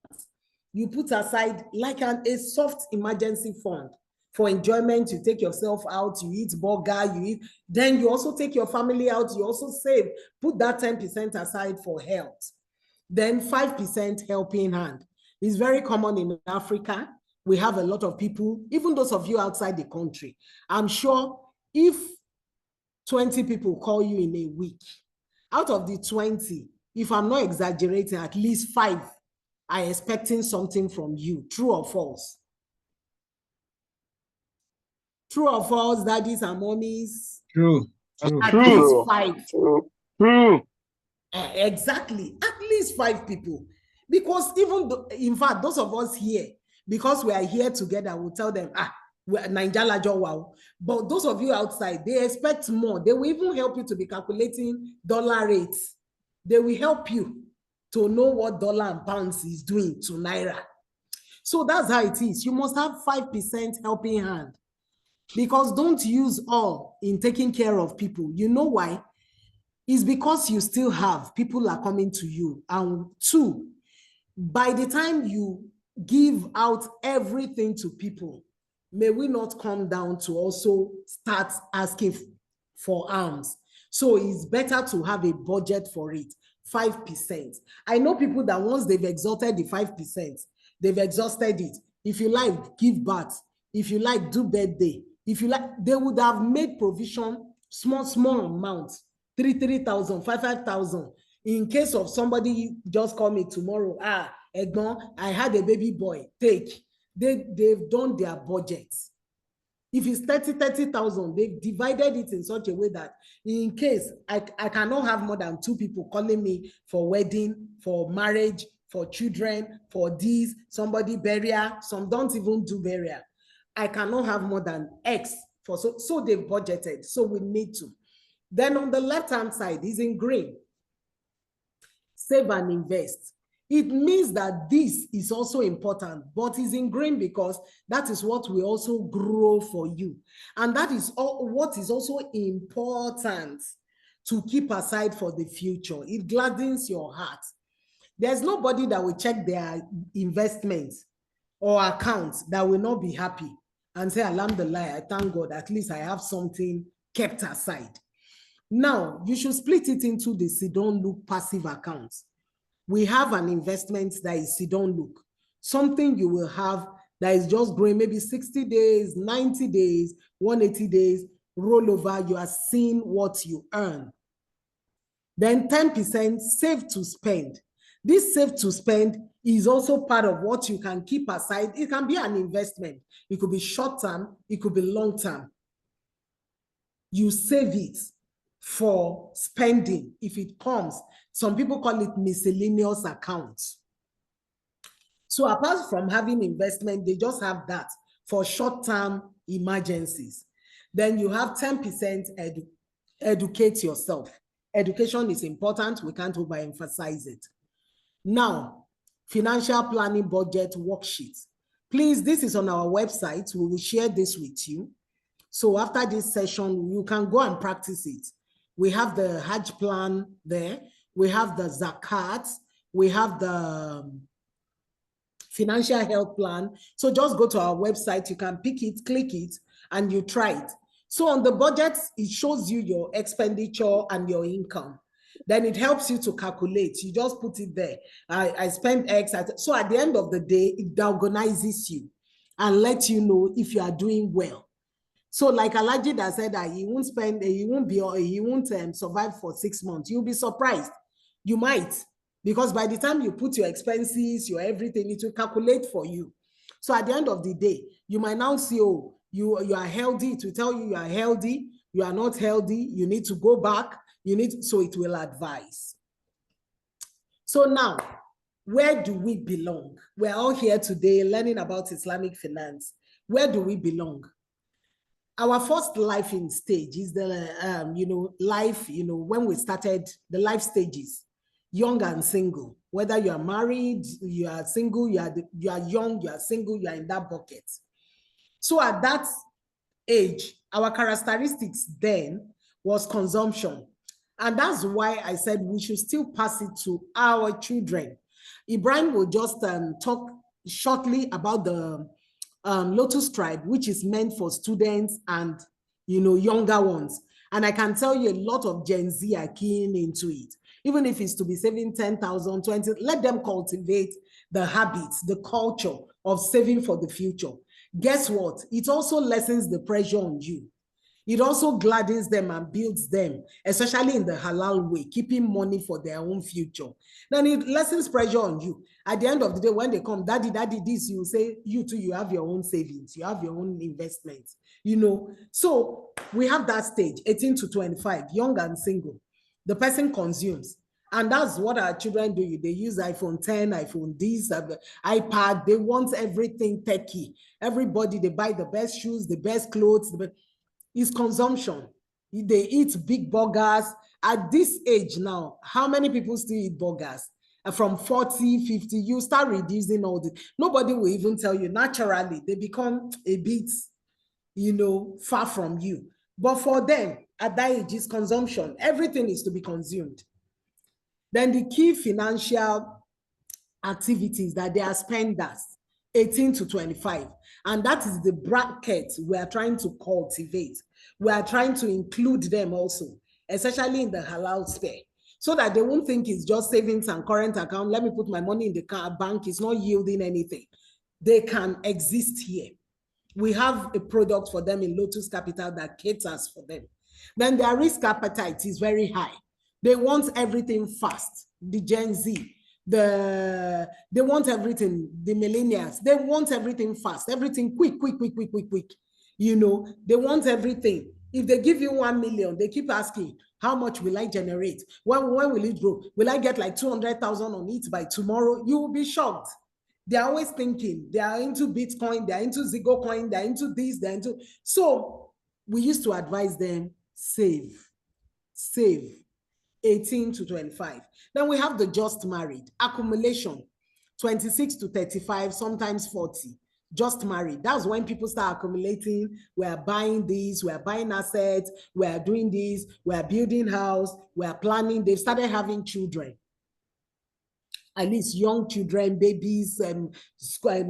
You put aside like a soft emergency fund. For enjoyment, you take yourself out, you eat burger, then you also take your family out, you also save, put that 10% aside for health. Then 5% helping hand. It's very common in Africa. We have a lot of people, even those of you outside the country. I'm sure if 20 people call you in a week Out of the 20, if I'm not exaggerating, at least 5 are expecting something from you. True or false? True or false, daddies and mommies? True. True. At True. least 5. True. Exactly. At least 5 people. Because even though, in fact, those of us here, because we are here together, we'll tell them, we're Nigeria, wow. But those of you outside, they expect more. They will even help you to be calculating dollar rates. They will help you to know what dollar and pounds is doing to Naira. So that's how it is. You must have 5% helping hand. Because don't use all in taking care of people. You know why? It's because you still have people are coming to you. And 2, by the time you give out everything to people, may we not come down to also start asking for alms. So it's better to have a budget for it, 5%. I know people that once they've exhausted the 5%, they've exhausted it. If you like, give birth. If you like, do birthday. If you like, they would have made provision, small amounts, 3,000, 5,000. In case of somebody just call me tomorrow, Egbon, I had a baby boy, take. They've done their budgets. If it's 30,000, they've divided it in such a way that in case I cannot have more than 2 people calling me for wedding, for marriage, for children, for this, somebody burial, some don't even do burial. I cannot have more than X for so they've budgeted. So we need to. Then on the left-hand side is in green. Save and invest. It means that this is also important, but it's in green because that is what will also grow for you. And that is what is also important to keep aside for the future. It gladdens your heart. There's nobody that will check their investments or accounts that will not be happy and say, Alhamdulillah, I thank God, at least I have something kept aside. Now, you should split it into the sit-down look passive accounts. We have an investment that is sit-down look, something you will have that is just growing maybe 60 days, 90 days, 180 days, rollover, you are seeing what you earn. Then 10% save to spend. This save to spend is also part of what you can keep aside. It can be an investment. It could be short-term, it could be long-term. You save it for spending if it comes. Some people call it miscellaneous accounts. So apart from having investment, they just have that for short-term emergencies. Then you have 10% educate yourself. Education is important. We can't overemphasize it. Now, financial planning budget worksheet. Please, this is on our website. We will share this with you. So after this session, you can go and practice it. We have the Hajj plan there. We have the Zakat. We have the financial health plan. So just go to our website. You can pick it, click it, and you try it. So on the budget, it shows you your expenditure and your income. Then it helps you to calculate. You just put it there. I spend X. So at the end of the day, it diagonizes you and lets you know if you are doing well. So like Alhaji that said that he won't survive for 6 months. You'll be surprised. You might, because by the time you put your expenses, your everything, it will calculate for you. So at the end of the day, you might now see, oh, you are healthy. It will tell you are healthy. You are not healthy. You need to go back. So it will advise. So now, where do we belong? We're all here today learning about Islamic finance. Where do we belong? Our first life in stage is the, life, when we started the life stages, young and single. Whether you are married, you are single, you are young, you are single, you are in that bucket. So at that age, our characteristics then was consumption. And that's why I said we should still pass it to our children. Ibrahim will just talk shortly about the Lotus Tribe, which is meant for students and younger ones. And I can tell you a lot of Gen Z are keen into it. Even if it's to be saving 10,000, 20, let them cultivate the habits, the culture of saving for the future. Guess what? It also lessens the pressure on you. It also gladdens them and builds them, especially in the halal way, keeping money for their own future. Then it lessens pressure on you. At the end of the day, when they come, daddy, this, you say, you too, you have your own savings, you have your own investments, So we have that stage, 18 to 25, young and single. The person consumes. And that's what our children do. They use iPhone 10, iPhone this, iPad. They want everything techie. Everybody, they buy the best shoes, the best clothes. It's consumption. They eat big burgers. At this age now, how many people still eat burgers? From 40, 50, you start reducing all this. Nobody will even tell you. Naturally, they become a bit, far from you. But for them, at that age, it's consumption. Everything is to be consumed. Then the key financial activities that they are spenders, 18 to 25. And that is the bracket we are trying to cultivate. We are trying to include them also, especially in the halal sphere, so that they won't think it's just savings and current account. Let me put my money in the bank. It's not yielding anything. They can exist here. We have a product for them in Lotus Capital that caters for them. Then their risk appetite is very high. They want everything fast. The Gen Z, they want everything. The millennials, they want everything fast, everything quick. They want everything. If they give you 1 million, they keep asking, how much will I generate? When will it grow? Will I get like 200,000 on it by tomorrow? You will be shocked. They're always thinking, they are into Bitcoin, they're into Zigo coin, they're into this, they're into. So we used to advise them, save, 18 to 25. Then we have the just married, accumulation, 26 to 35, sometimes 40. Just married. That's when people start accumulating. We are buying this, we are buying assets, we are doing this, we are building house, we are planning. They've started having children. At least young children, babies,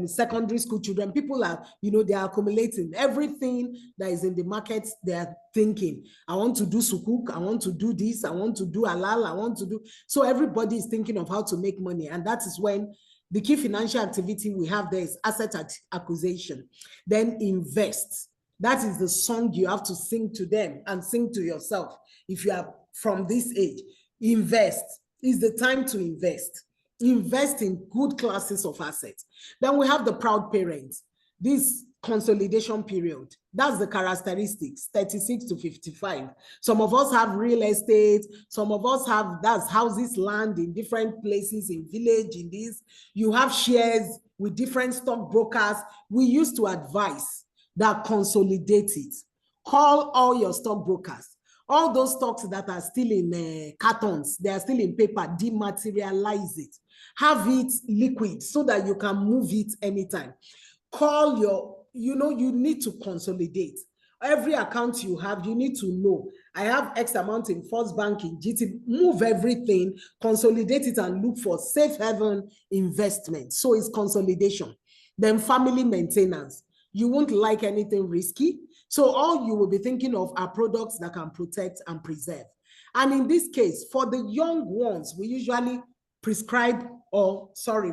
secondary school children, people are, they are accumulating everything that is in the market. They are thinking, I want to do sukuk, I want to do this, I want to do halal, I want to do. So everybody is thinking of how to make money. And that is when the key financial activity we have there is asset acquisition. Then invest. That is the song you have to sing to them and sing to yourself. If you are from this age, invest. Is the time to invest. Invest in good classes of assets. Then we have the proud parents. This consolidation period, that's the characteristics, 36 to 55. Some of us have real estate, some of us have, that's houses, land in different places, in village, in this. You have shares with different stockbrokers. We used to advise that consolidate it. Call all your stockbrokers. All those stocks that are still in cartons, they are still in paper, dematerialize it. Have it liquid so that you can move it anytime. Call your, you need to consolidate. Every account you have, you need to know, I have X amount in First Bank, in GT, move everything, consolidate it and look for safe haven investment. So it's consolidation. Then family maintenance. You won't like anything risky. So all you will be thinking of are products that can protect and preserve. And in this case, for the young ones, we usually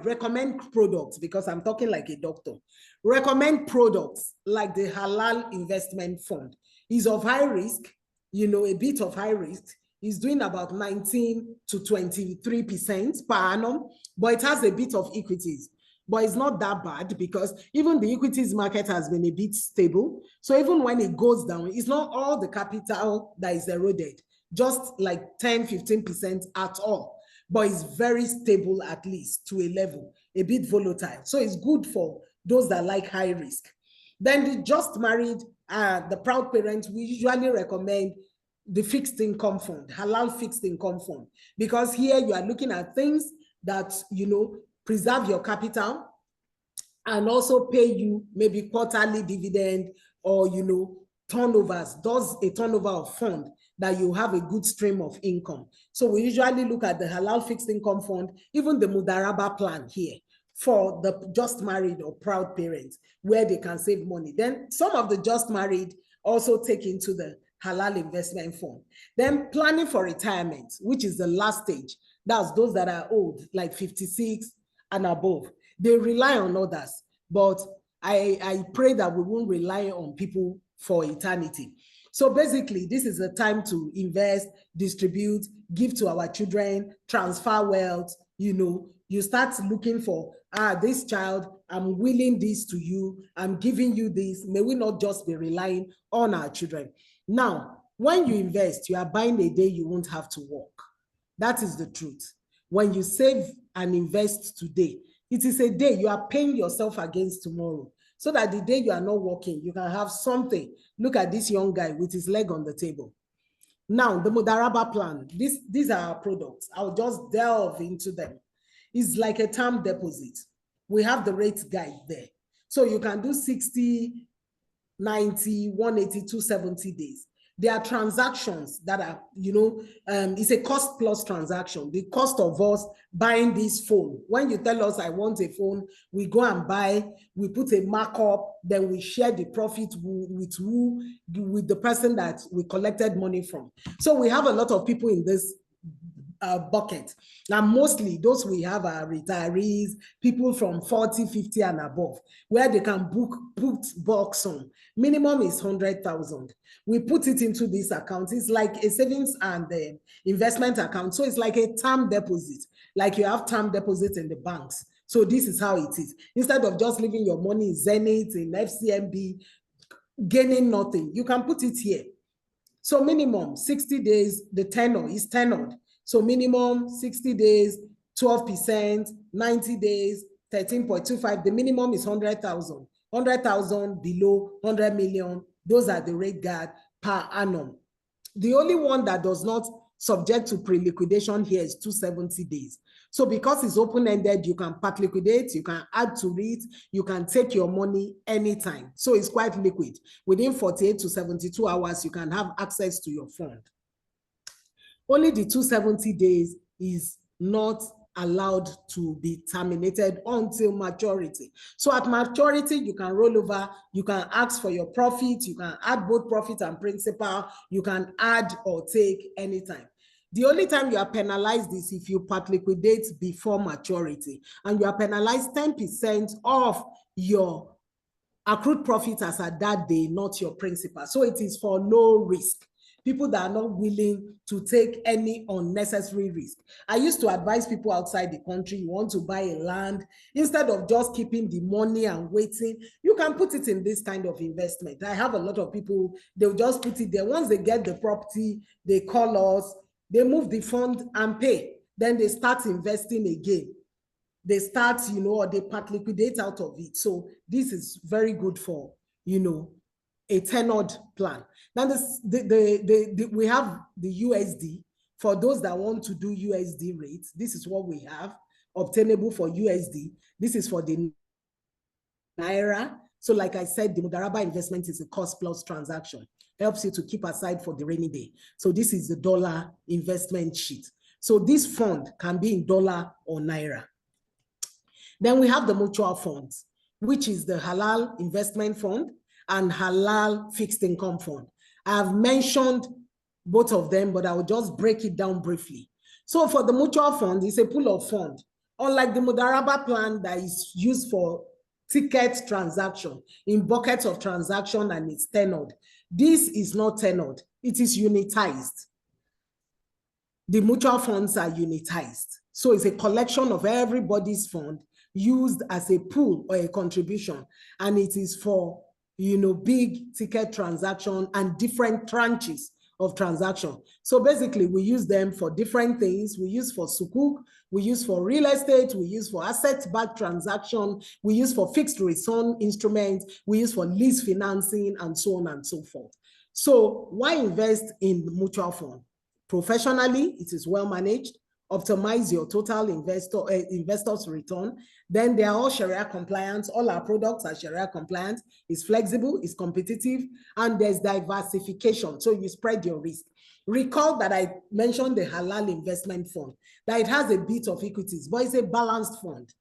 recommend products, because I'm talking like a doctor. Recommend products like the Halal Investment Fund. Is of high risk, a bit of high risk. Is doing about 19 to 23% per annum, but it has a bit of equities. But it's not that bad, because even the equities market has been a bit stable. So even when it goes down, it's not all the capital that is eroded, just like 10, 15% at all. But it's very stable, at least to a level, a bit volatile. So it's good for those that like high risk. Then the just married, the proud parents, we usually recommend the fixed income fund, Halal fixed income fund, because here you are looking at things that, preserve your capital and also pay you maybe quarterly dividend, or, turnovers, does a turnover of fund that you have a good stream of income. So we usually look at the Halal fixed income fund, even the Mudaraba plan here for the just married or proud parents, where they can save money. Then some of the just married also take into the Halal investment fund. Then planning for retirement, which is the last stage. That's those that are old, like 56 and above. They rely on others, but I pray that we won't rely on people for eternity. So basically, this is a time to invest, distribute, give to our children, transfer wealth. You start looking for, this child, I'm willing this to you, I'm giving you this. May we not just be relying on our children. Now, when you invest, you are buying a day you won't have to work. That is the truth. When you save and invest today, it is a day you are paying yourself against tomorrow, so that the day you are not working, you can have something. Look at this young guy with his leg on the table. Now, the Mudaraba plan, these are our products. I'll just delve into them. It's like a term deposit. We have the rate guide there. So you can do 60, 90, 180, 270 days. There are transactions that are, it's a cost plus transaction. The cost of us buying this phone. When you tell us I want a phone, we go and buy, we put a markup, then we share the profit with the person that we collected money from. So we have a lot of people in this bucket. Now, mostly those we have are retirees, people from 40, 50 and above, where they can put box on. Minimum is 100,000. We put it into this account. It's like a savings and investment account. So it's like a term deposit, like you have term deposits in the banks. So this is how it is. Instead of just leaving your money in Zenith, in FCMB, gaining nothing, you can put it here. So minimum 60 days, the tenor is tenored. So minimum 60 days, 12%, 90 days, 13.25. The minimum is 100,000. 100,000 below 100 million. Those are the rate guard per annum. The only one that does not subject to pre-liquidation here is 270 days. So because it's open-ended, you can part liquidate, you can add to it, you can take your money anytime. So it's quite liquid. Within 48 to 72 hours, you can have access to your fund. Only the 270 days is not allowed to be terminated until maturity. So at maturity, you can roll over, you can ask for your profit, you can add both profit and principal, you can add or take anytime. The only time you are penalized is if you part liquidate before maturity, and you are penalized 10% of your accrued profit as at that day, not your principal. So it is for low risk. People that are not willing to take any unnecessary risk. I used to advise people outside the country, you want to buy a land, instead of just keeping the money and waiting, you can put it in this kind of investment. I have a lot of people, they'll just put it there. Once they get the property, they call us, they move the fund and pay. Then they start investing again. They start, or they part liquidate out of it. So this is very good for, a tenured plan. Now, we have the USD. For those that want to do USD rates, this is what we have obtainable for USD. This is for the Naira. So like I said, the Mudaraba investment is a cost plus transaction. Helps you to keep aside for the rainy day. So this is the dollar investment sheet. So this fund can be in dollar or Naira. Then we have the mutual funds, which is the Halal investment fund and Halal fixed income fund. I've mentioned both of them, but I will just break it down briefly. So for the mutual fund, it's a pool of fund. Unlike the Mudaraba plan that is used for ticket transaction, in buckets of transaction and it's tenured. This is not tenured, it is unitized. The mutual funds are unitized. So it's a collection of everybody's fund used as a pool or a contribution, and it is for big ticket transaction and different tranches of transaction. So basically, we use them for different things. We use for sukuk, we use for real estate, we use for asset-backed transaction, we use for fixed return instruments, we use for lease financing, and so on and so forth. So why invest in the mutual fund? Professionally, it is well managed. Optimize your total investors return. Then they are all Sharia compliant. All our products are Sharia compliant. It's flexible, it's competitive, and there's diversification. So you spread your risk. Recall that I mentioned the Halal investment fund, that it has a bit of equities, but it's a balanced fund.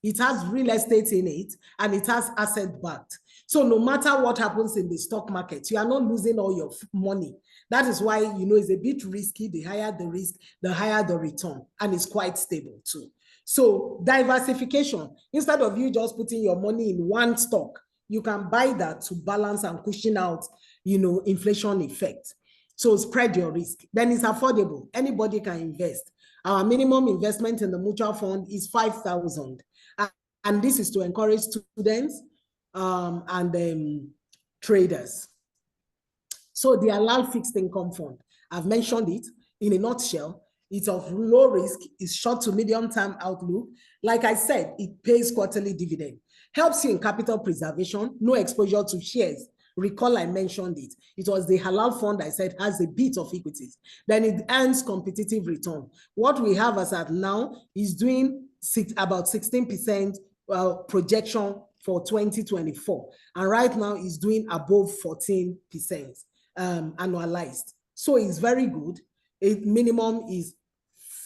It has real estate in it, and it has asset backed. So no matter what happens in the stock market, you are not losing all your money. That is why, it's a bit risky. The higher the risk, the higher the return, and it's quite stable too. So diversification, instead of you just putting your money in one stock, you can buy that to balance and cushion out, inflation effect. So spread your risk. Then it's affordable. Anybody can invest. Our minimum investment in the mutual fund is 5,000. And this is to encourage students and traders. So the Halal fixed income fund, I've mentioned it in a nutshell. It's of low risk, it's short to medium term outlook. Like I said, it pays quarterly dividend, helps you in capital preservation, no exposure to shares. Recall I mentioned it. It was the Halal fund I said has a bit of equities. Then it earns competitive return. What we have as at now is doing about 16% projection for 2024. And right now is doing above 14% annualized. So it's very good. It minimum is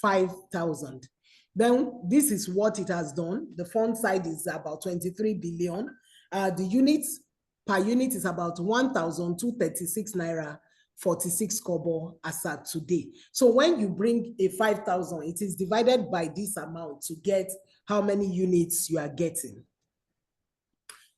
5,000. Then this is what it has done. The fund side is about 23 billion. The units per unit is about 1,236 naira 46 kobo as at today. So when you bring a 5,000, it is divided by this amount to get how many units you are getting.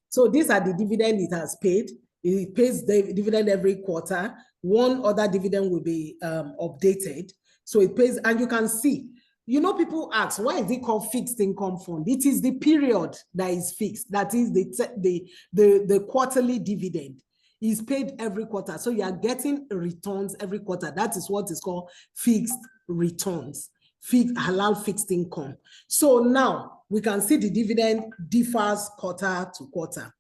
So these are the dividend it has paid. It pays the dividend every quarter. One other dividend will be updated. So it pays, and you can see, people ask, why is it called fixed income fund? It is the period that is fixed. That is the quarterly dividend is paid every quarter. So you are getting returns every quarter. That is what is called fixed returns, Halal fixed income. So now we can see the dividend differs quarter to quarter.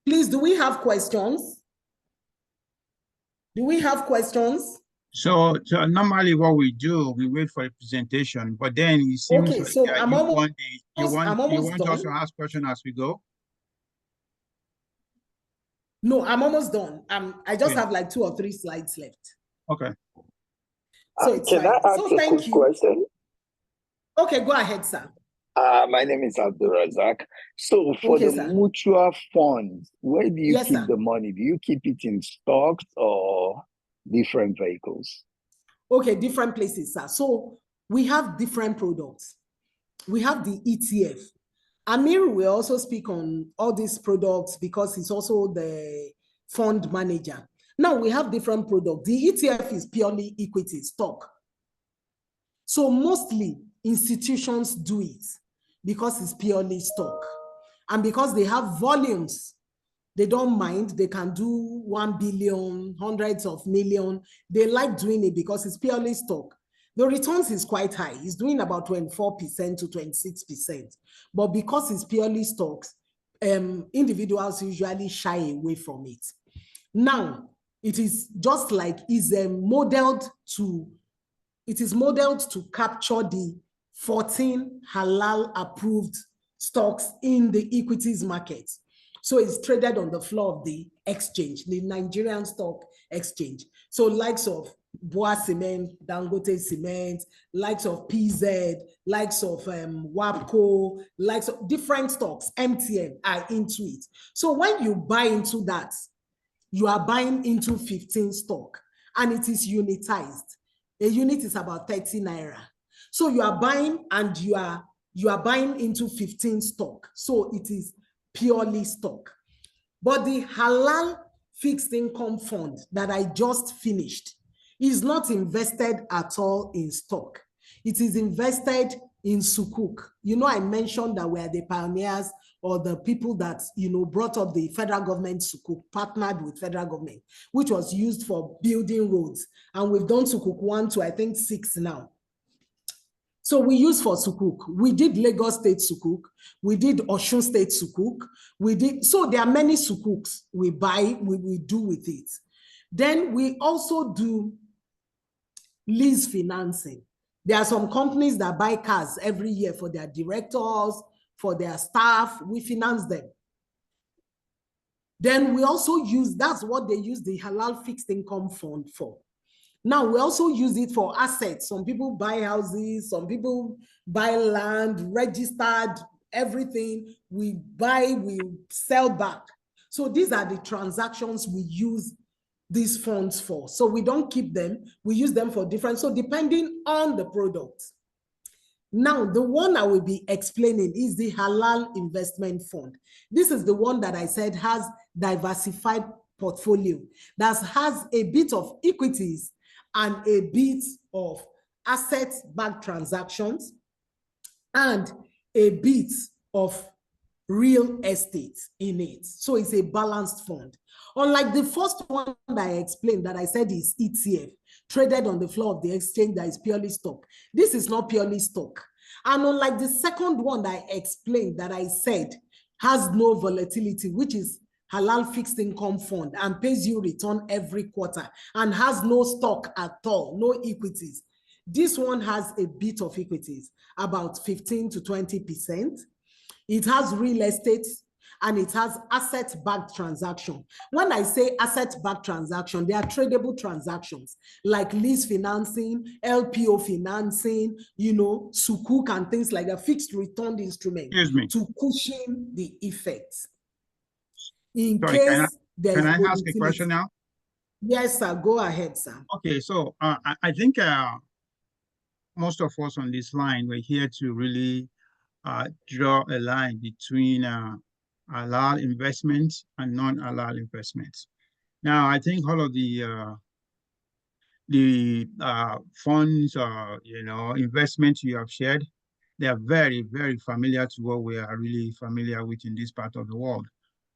Please, do we have questions? Do we have questions? So normally what we do, we wait for a presentation, but then it seems okay, like so you want us to ask questions as we go? No, I'm almost done. I just have like 2 or 3 slides left. Okay. So it's can fine. I ask so a thank quick you. question? Okay, go ahead, sir. My name is Abdulrazak. So for the mutual funds, where do you keep the money? Do you keep it in stocks or different vehicles? Okay, different places, sir. So we have different products. We have the ETF. Amir will also speak on all these products because he's also the fund manager. Now we have different products. The ETF is purely equity stock. So mostly institutions do it because it's purely stock. And because they have volumes, they don't mind. They can do 1 billion, hundreds of millions. They like doing it because it's purely stock. The returns is quite high. It's doing about 24% to 26%. But because it's purely stocks, individuals usually shy away from it. Now, it is just like it is modeled to capture the 14 halal approved stocks in the equities market. So it's traded on the floor of the exchange, the Nigerian Stock Exchange. So likes of Boa Cement, Dangote Cement, likes of PZ, likes of WAPCO, likes of different stocks, MTN are into it. So when you buy into that, you are buying into 15 stock and it is unitized. A unit is about 30 naira. So you are buying and you are buying into 15 stock. So it is purely stock. But the Halal fixed income fund that I just finished is not invested at all in stock. It is invested in sukuk. I mentioned that we are the pioneers or the people that, brought up the federal government sukuk, partnered with federal government, which was used for building roads. And we've done sukuk 1 to, I think, 6 now. So we use for sukuk. We did Lagos State sukuk. We did Osun State sukuk. So there are many sukuks we buy, we do with it. Then we also do lease financing. There are some companies that buy cars every year for their directors, for their staff. We finance them. Then we also use, that's what they use the Halal fixed income fund for. Now, we also use it for assets. Some people buy houses, some people buy land, registered, everything. We buy, we sell back. So these are the transactions we use these funds for. So we don't keep them, we use them for different, so depending on the product. Now, the one I will be explaining is the Halal Investment Fund. This is the one that I said has diversified portfolio that has a bit of equities and a bit of asset-backed transactions and a bit of real estate in it. So it's a balanced fund. Unlike the first one that I explained, that I said is ETF, traded on the floor of the exchange, that is purely stock. This is not purely stock. And unlike the second one that I explained, that I said has no volatility, which is Halal fixed income fund and pays you return every quarter and has no stock at all, no equities. This one has a bit of equities, about 15 to 20%. It has real estate and it has asset-backed transaction. When I say asset-backed transaction, they are tradable transactions like lease financing, LPO financing, sukuk and things like that, fixed return instrument to cushion the effects. In case there is can I ask a question now? Yes, sir. Go ahead, sir. Okay, so I think most of us on this line were here to really draw a line between halal investments and non-halal investments. Now, I think all of the funds or investments you have shared, they are very, very familiar to what we are really familiar with in this part of the world.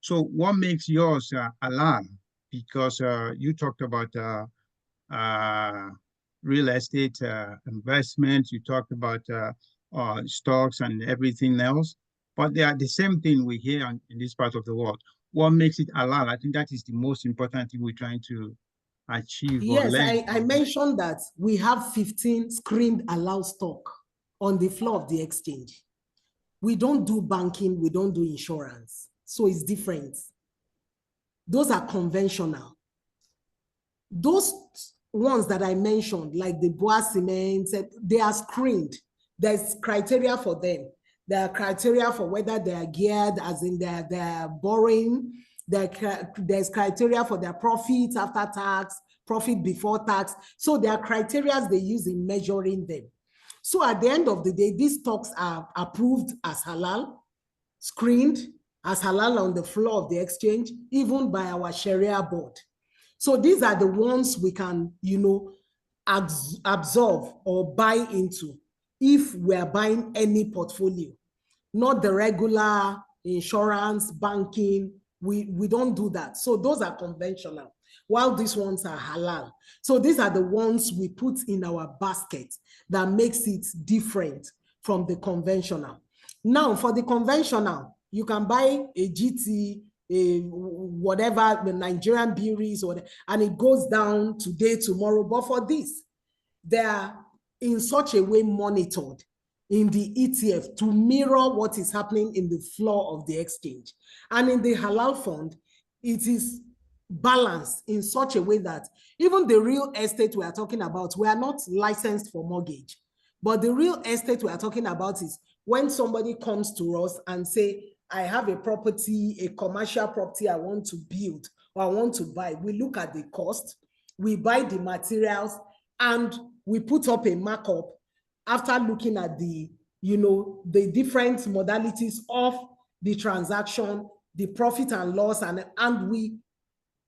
So, what makes yours halal? Because you talked about real estate investment, you talked about stocks and everything else, but they are the same thing we hear in this part of the world. What makes it halal? I think that is the most important thing we're trying to achieve. Yes, I mentioned that we have 15 screened halal stock on the floor of the exchange. We don't do banking, we don't do insurance, so it's different. Those are conventional. Those ones that I mentioned, like the Bois Cement, they are screened. There's criteria for them. There are criteria for whether they are geared, as in they're borrowing. There's criteria for their profits after tax, profit before tax. So there are criteria they use in measuring them. So at the end of the day, these stocks are approved as halal, screened as halal on the floor of the exchange, even by our Sharia board. So these are the ones we can, absorb or buy into if we are buying any portfolio, not the regular insurance, banking. We don't do that. So those are conventional, while these ones are halal. So these are the ones we put in our basket that makes it different from the conventional. Now, for the conventional, you can buy a GT, whatever, the Nigerian breweries, and it goes down today, tomorrow. But for this, they are in such a way monitored in the ETF to mirror what is happening in the floor of the exchange. And in the halal fund, it is balanced in such a way that even the real estate we are talking about, we are not licensed for mortgage, but the real estate we are talking about is when somebody comes to us and say, I have a property, a commercial property I want to build or I want to buy. We look at the cost, we buy the materials, and we put up a markup after looking at the different modalities of the transaction, the profit and loss, and we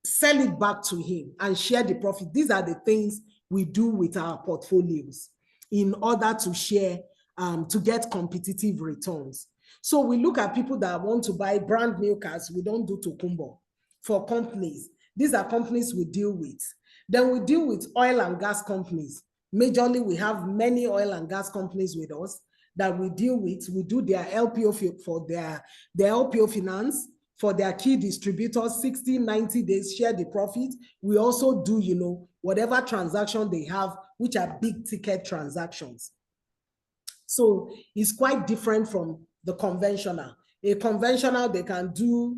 sell it back to him and share the profit. These are the things we do with our portfolios in order to share, to get competitive returns. So we look at people that want to buy brand new cars. We don't do tokumbo for companies. These are companies we deal with. Then we deal with oil and gas companies. Majorly, we have many oil and gas companies with us that we deal with. We do their LPO for their LPO finance for their key distributors, 60, 90 days, share the profit. We also do, whatever transaction they have, which are big ticket transactions. So it's quite different from the conventional. A conventional, they can do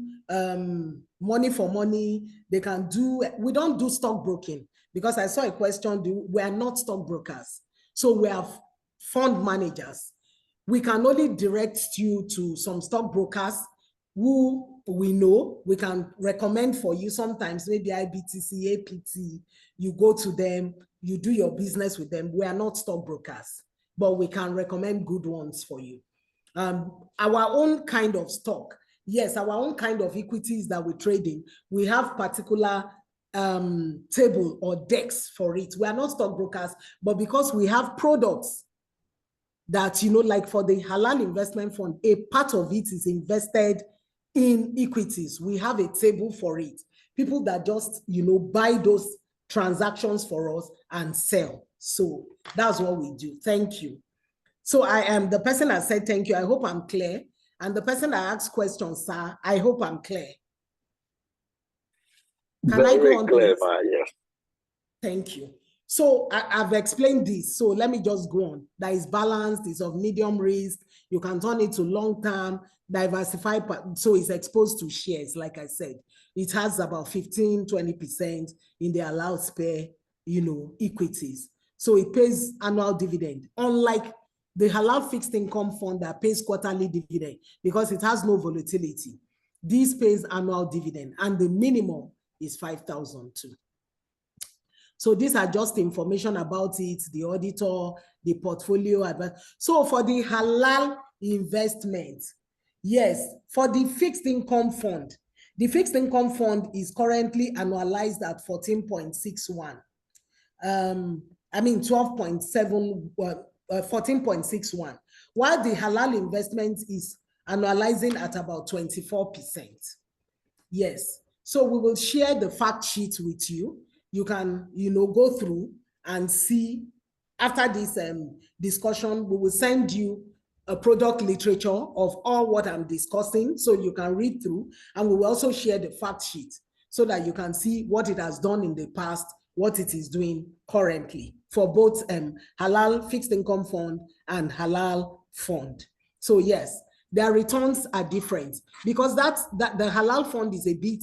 money for money. They can do, we don't do stockbroking because I saw a question, we are not stockbrokers. So we are fund managers. We can only direct you to some stockbrokers who we know, we can recommend for you sometimes, maybe IBTC, APT, you go to them, you do your business with them. We are not stockbrokers, but we can recommend good ones for you. Our own kind of stock Yes, our own kind of equities that we trade in, we have particular table or decks for it. We are not stockbrokers, but because we have products that, like for the Halal investment fund, a part of it is invested in equities. We have a table for it. People that just, buy those transactions for us and sell. So that's what we do. Thank you. So I am the person that said thank you. I hope I'm clear. And the person that asked questions, sir, I hope I'm clear. Can I go on, clear, please? ma, yes. Thank you. So I've explained this. So let me just go on. That is balanced, it's of medium risk. You can turn it to long-term, diversified. So it's exposed to shares, like I said. It has about 15, 20% in the allowed spare, equities. So it pays annual dividend, unlike the Halal fixed income fund that pays quarterly dividend because it has no volatility. This pays annual dividend, and the minimum is 5,000 too. So these are just information about it, the auditor, the portfolio advice. So for the Halal investment, yes, for the fixed income fund, the fixed income fund is currently annualized at 14.61. 12.7, 14.61, while the Halal investment is annualizing at about 24%. Yes, so we will share the fact sheet with you. You can, go through and see. After this discussion, we will send you a product literature of all what I'm discussing so you can read through, and we will also share the fact sheet so that you can see what it has done in the past, what it is doing currently for both Halal fixed income fund and Halal fund. So yes, their returns are different because that the Halal fund is a bit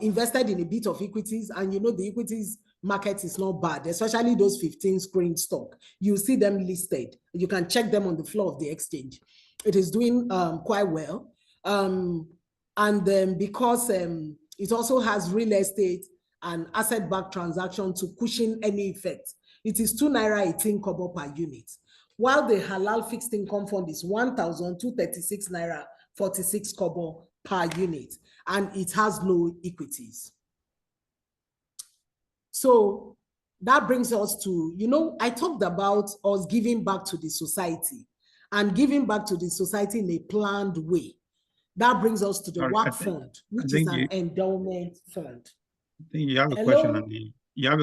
invested in a bit of equities, and the equities market is not bad, especially those 15 screen stock. You see them listed. You can check them on the floor of the exchange. It is doing quite well. And then because it also has real estate and asset-backed transaction to cushion any effect, it is 2 naira 18 kobo per unit, while the Halal fixed income fund is 1,236 naira 46 kobo per unit, and it has no equities. So that brings us to, I talked about us giving back to the society and giving back to the society in a planned way. That brings us to the WAC fund, which is an endowment fund. I think you have a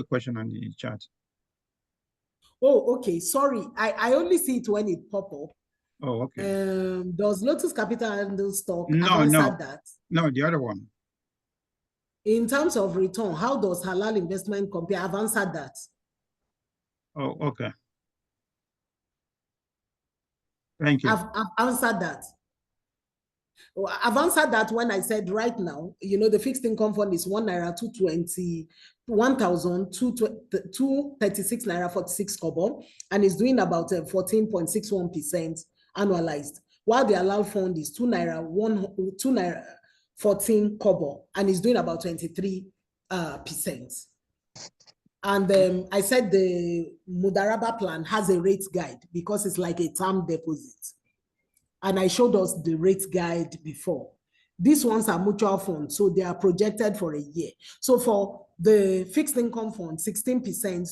question on the chat. Oh, okay. Sorry. I only see it when it pop up. Oh, okay. Does Lotus Capital handle stock? No, I've answered that. No, the other one. In terms of return, how does Halal investment compare? I've answered that. Oh, okay. Thank you. I've answered that. I've answered that when I said right now, the fixed income fund is 1 naira 220, 1,236 naira 46 kobo, and is doing about 14.61% annualized, while the Halal fund is 2 naira 14 kobo and is doing about 23%. And I said the Mudaraba plan has a rate guide because it's like a term deposit. And I showed us the rate guide before. These ones are mutual funds, so they are projected for a year. So for the fixed income fund, 16%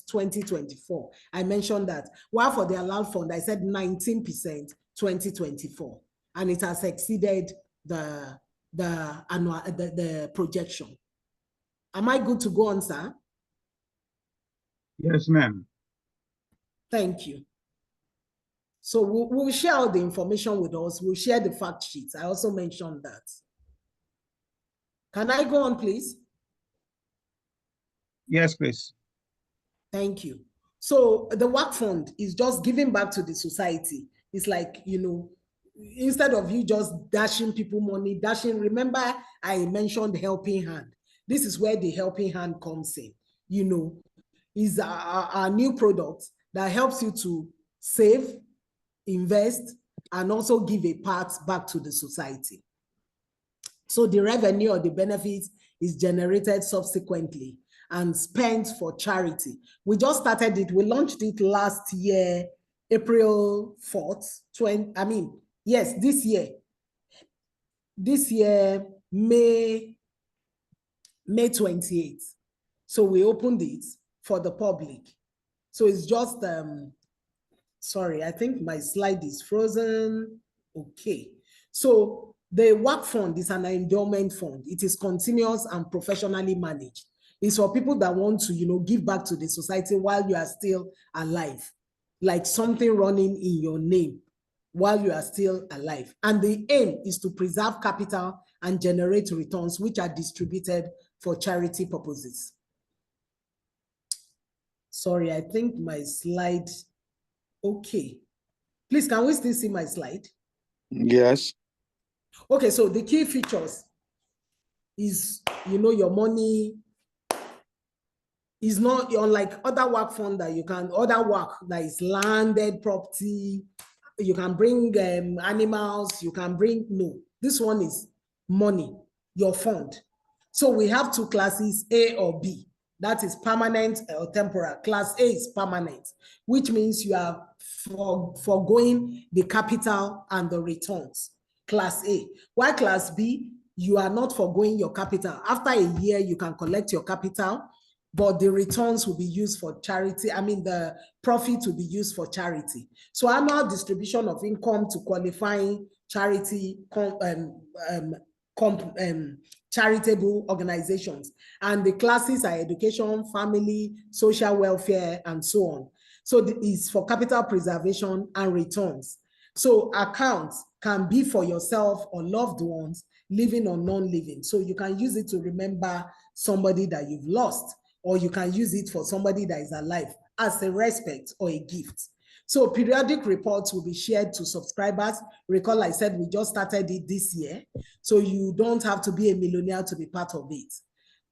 2024. I mentioned that. While for the Halal fund, I said 19% 2024. And it has exceeded the projection. Am I good to go on, sir? Yes, ma'am. Thank you. So we'll share all the information with us. We'll share the fact sheets. I also mentioned that. Can I go on, please? Yes, please. Thank you. So the WAC fund is just giving back to the society. It's like, instead of you just dashing people money, remember I mentioned helping hand. This is where the helping hand comes in, is our new product that helps you to save, invest, and also give a part back to the society. So the revenue or the benefits is generated subsequently and spent for charity. We just started it. We launched it last year, April 4th, this year. this year, May 28th. So we opened it for the public. So it's just, sorry, I think my slide is frozen. Okay. So the work fund is an endowment fund. It is continuous and professionally managed. It's for people that want to, give back to the society while you are still alive, like something running in your name while you are still alive. And the aim is to preserve capital and generate returns which are distributed for charity purposes. Sorry, I think my slide, okay. Please, can we still see my slide? Yes. Okay, so the key features is, your money is not unlike other work fund that other work that is landed property, you can bring animals, you can bring, no, this one is money, your fund. So we have two classes, A or B. That is permanent or temporal. Class A is permanent, which means you are foregoing the capital and the returns. Class A. While class B, you are not foregoing your capital. After a year, you can collect your capital, but the returns will be used for charity. I mean, the profit will be used for charity. So annual distribution of income to qualifying charity charitable organizations. And the classes are education, family, social welfare, and so on. So it's for capital preservation and returns. So accounts can be for yourself or loved ones, living or non-living. So you can use it to remember somebody that you've lost, or you can use it for somebody that is alive as a respect or a gift. So periodic reports will be shared to subscribers. Recall I said we just started it this year, so you don't have to be a millionaire to be part of it.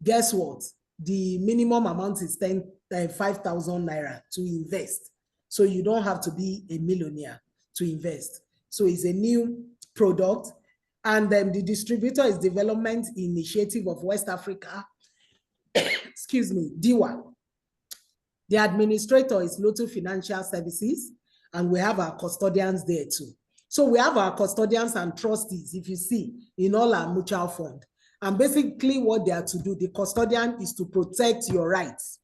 Guess what? The minimum amount is 5,000 naira to invest. So you don't have to be a millionaire to invest. So it's a new product. And then the distributor is Development Initiative of West Africa, excuse me, DIWA. The administrator is Lotto Financial Services, and we have our custodians there too. So we have our custodians and trustees, if you see, in all our mutual fund. And basically what they are to do, the custodian is to protect your rights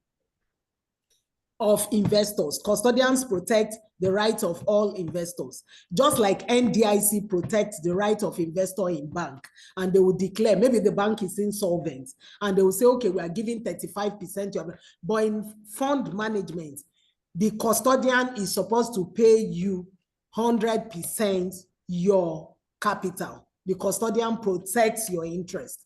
of investors. Custodians protect the rights of all investors, just like NDIC protects the right of investor in bank. And they will declare, maybe the bank is insolvent, and they will say, okay, we are giving 35%. But in fund management, the custodian is supposed to pay you 100% your capital. The custodian protects your interest.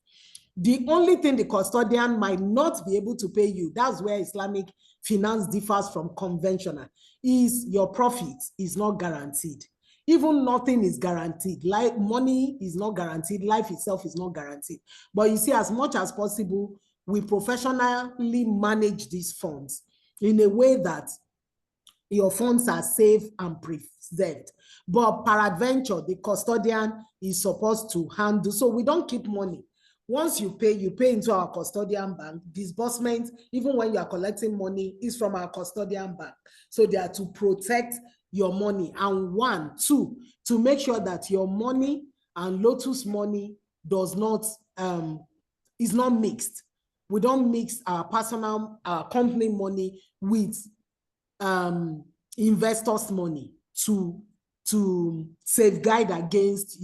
The only thing the custodian might not be able to pay you, that's where Islamic finance differs from conventional, is your profit is not guaranteed. Even nothing is guaranteed. Like money is not guaranteed, life itself is not guaranteed. But you see, as much as possible, we professionally manage these funds in a way that your funds are safe and preserved. But peradventure, the custodian is supposed to handle, so we don't keep money. Once you pay into our custodian bank. Disbursement, even when you are collecting money, is from our custodian bank. So they are to protect your money. And one, two, to make sure that your money and Lotus money does not, is not mixed. We don't mix our personal, our company money with investors' money to safeguard against,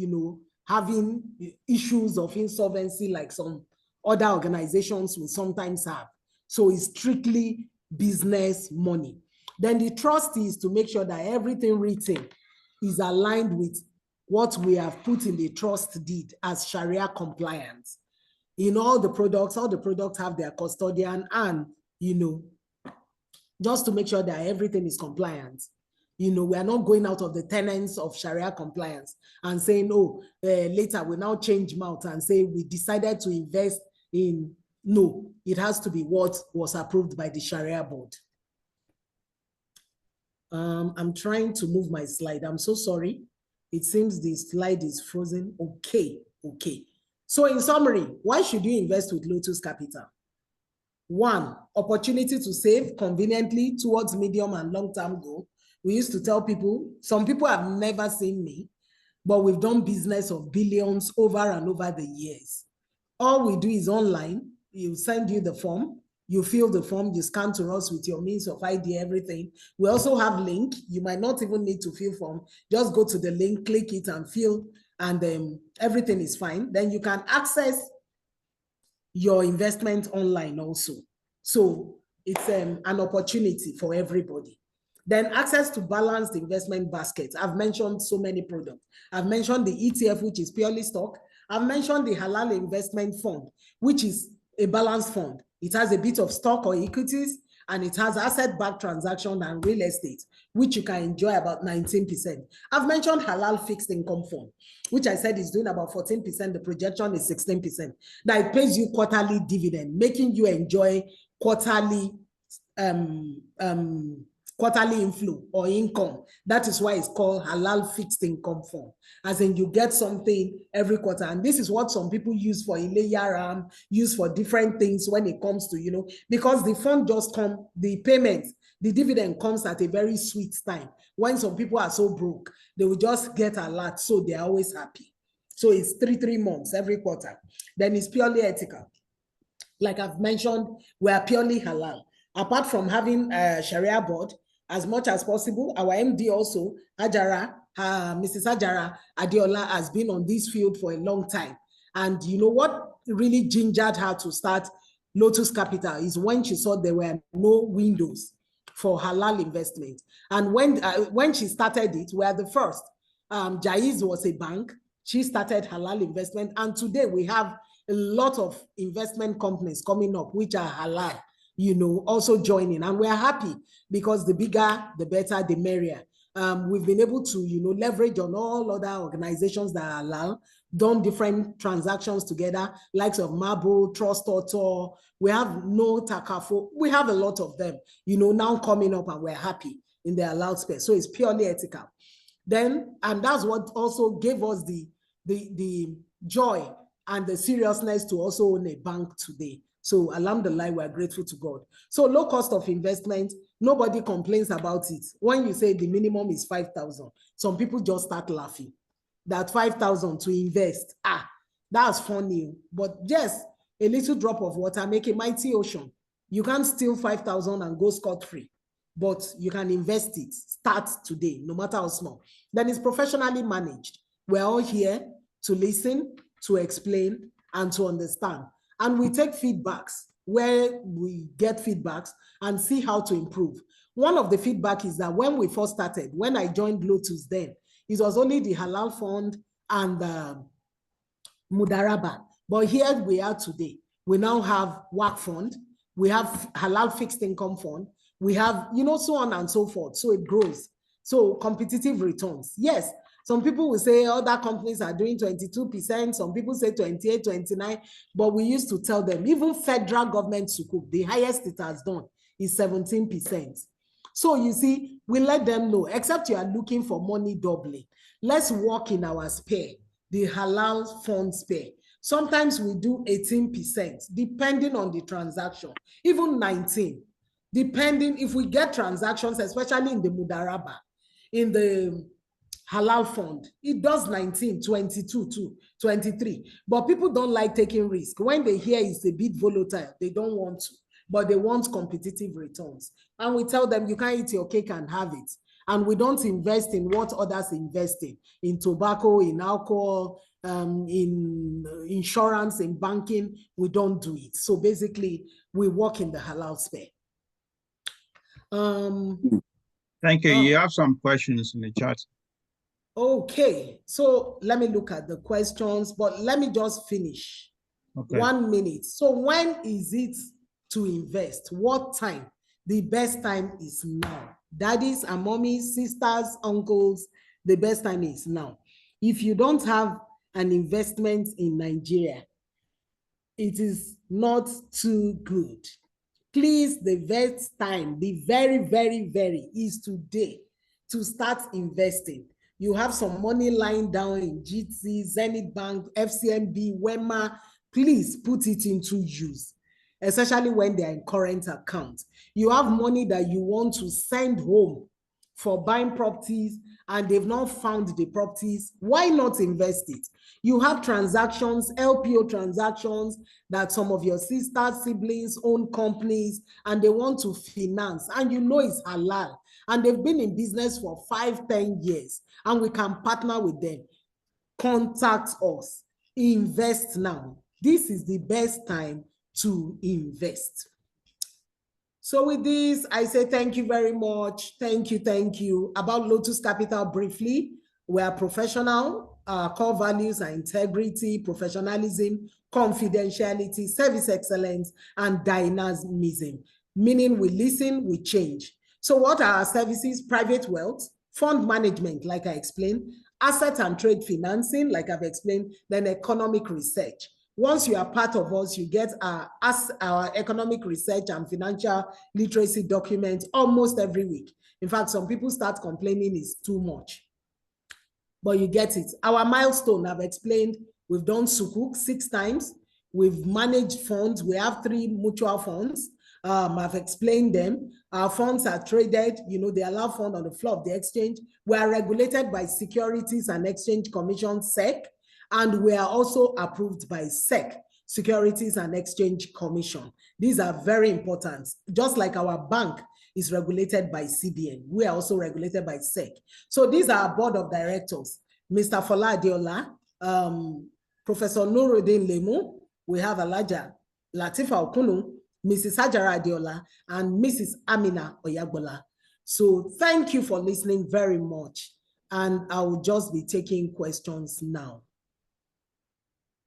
having issues of insolvency like some other organizations will sometimes have. So it's strictly business money. Then the trust is to make sure that everything written is aligned with what we have put in the trust deed as Sharia compliance. In all the products have their custodian, and, just to make sure that everything is compliant. We are not going out of the tenets of Sharia compliance and saying, oh, later we now change mouth and say we decided to invest in, no, it has to be what was approved by the Sharia board. I'm trying to move my slide. I'm so sorry. It seems the slide is frozen. Okay. So in summary, why should you invest with Lotus Capital? One, opportunity to save conveniently towards medium and long-term goal. We used to tell people, some people have never seen me, but we've done business of billions over and over the years. All we do is online. You send you the form, you fill the form, you scan to us with your means of ID, everything. We also have link. You might not even need to fill form. Just go to the link, click it and fill, and everything is fine. Then you can access your investment online also. So it's an opportunity for everybody. Then access to balanced investment baskets. I've mentioned so many products. I've mentioned the ETF, which is purely stock. I've mentioned the Halal investment fund, which is a balanced fund. It has a bit of stock or equities, and it has asset-backed transaction and real estate, which you can enjoy about 19%. I've mentioned Halal fixed income fund, which I said is doing about 14%. The projection is 16%. That it pays you quarterly dividend, making you enjoy quarterly quarterly inflow or income. That is why it's called Halal fixed income fund, as in you get something every quarter. And this is what some people use for Ileyaram, use for different things when it comes to, because the fund just come, the payment, the dividend comes at a very sweet time. When some people are so broke, they will just get a lot, so they're always happy. So it's three months every quarter. Then it's purely ethical. Like I've mentioned, we are purely halal. Apart from having a Sharia board, as much as possible, our MD also, Ajara, Mrs. Ajara Adiola, has been on this field for a long time. And you know what really gingered her to start Lotus Capital is when she saw there were no windows for halal investment. And when she started it, we are the first. Jaiz was a bank. She started halal investment. And today we have a lot of investment companies coming up, which are halal, also joining. And we're happy because the bigger, the better, the merrier. We've been able to, leverage on all other organizations that are halal, done different transactions together, likes of Marble, Trust Author. We have No Takafo. We have a lot of them, now coming up, and we're happy in the halal space. So it's purely ethical. Then, and that's what also gave us the joy and the seriousness to also own a bank today. So alhamdulillah, we're grateful to God. So low cost of investment, nobody complains about it. When you say the minimum is 5,000, some people just start laughing. That 5,000 to invest, that's funny. But just a little drop of water make a mighty ocean. You can't steal 5,000 and go scot-free, but you can invest it. Start today, no matter how small. Then it's professionally managed. We're all here to listen, to explain, and to understand. And we take feedbacks where we get feedbacks and see how to improve. One of the feedback is that when we first started, when I joined Lotus then, it was only the Halal Fund and Mudaraba. But here we are today. We now have WAC Fund. We have Halal Fixed Income Fund. We have, so on and so forth. So it grows. So competitive returns. Yes, some people will say other companies are doing 22%. Some people say 28, 29. But we used to tell them, even federal government sukuk, the highest it has done is 17%. So you see, we let them know, except you are looking for money doubling. Let's work in our spare, the halal fund spare. Sometimes we do 18%, depending on the transaction, even 19, depending if we get transactions, especially in the Mudaraba, in the Halal fund, it does 19, 22, 23. But people don't like taking risk. When they hear it's a bit volatile, they don't want to, but they want competitive returns. And we tell them you can't eat your cake and have it. And we don't invest in what others invest in tobacco, in alcohol, in insurance, in banking. We don't do it. So basically, we work in the halal sphere. Thank you. You have some questions in the chat. Okay, so let me look at the questions, but let me just finish. Okay. 1 minute. So when is it to invest? What time? The best time is now. Daddies and mommies, sisters, uncles, the best time is now. If you don't have an investment in Nigeria, it is not too good. Please, the best time, the very, very, very is today to start investing. You have some money lying down in GT, Zenith Bank, FCMB, Wema. Please put it into use, especially when they're in current accounts. You have money that you want to send home for buying properties and they've not found the properties, why not invest it? You have transactions, LPO transactions, that some of your sisters, siblings own companies and they want to finance, and you know it's halal, and they've been in business for 5-10 years, and we can partner with them. Contact us. Invest now. This is the best time to invest. So with this, I say thank you very much. Thank you, thank you. About Lotus Capital briefly, we are professional. Our core values are integrity, professionalism, confidentiality, service excellence, and dynamism, meaning we listen, we change. So what are our services? Private wealth, fund management, like I explained, asset and trade financing, like I've explained, then economic research. Once you are part of us, you get our economic research and financial literacy documents almost every week. In fact, some people start complaining it's too much, but you get it. Our milestone, I've explained, we've done sukuk 6 times. We've managed funds. We have 3 mutual funds. I've explained them. Our funds are traded, they allow fund on the floor of the exchange. We are regulated by Securities and Exchange Commission, SEC. And we are also approved by SEC, Securities and Exchange Commission. These are very important. Just like our bank is regulated by CBN, we are also regulated by SEC. So these are our board of directors. Mr. Fola Adeola, Professor Nuruddin Lemu, we have Alaja Latifa Okunu, Mrs. Hajara Adeola, and Mrs. Amina Oyagbola. So thank you for listening very much. And I will just be taking questions now.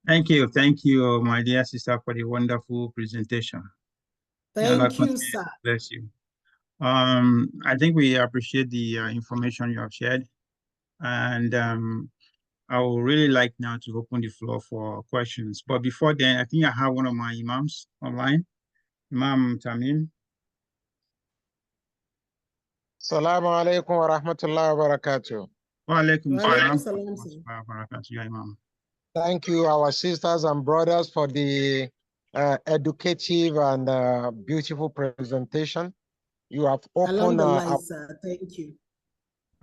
Thank you, my dear sister, for the wonderful presentation. Thank you, sir. Bless you. I think we appreciate the information you have shared, and I would really like now to open the floor for questions. But before then, I think I have one of my imams online, Imam Tamim. Assalamu alaikum wa rahmatullahi wa barakatuh. Wa alaikum salam wa barakatuh, Imam. Thank you, our sisters and brothers, for the educative and beautiful presentation. You have opened thank you.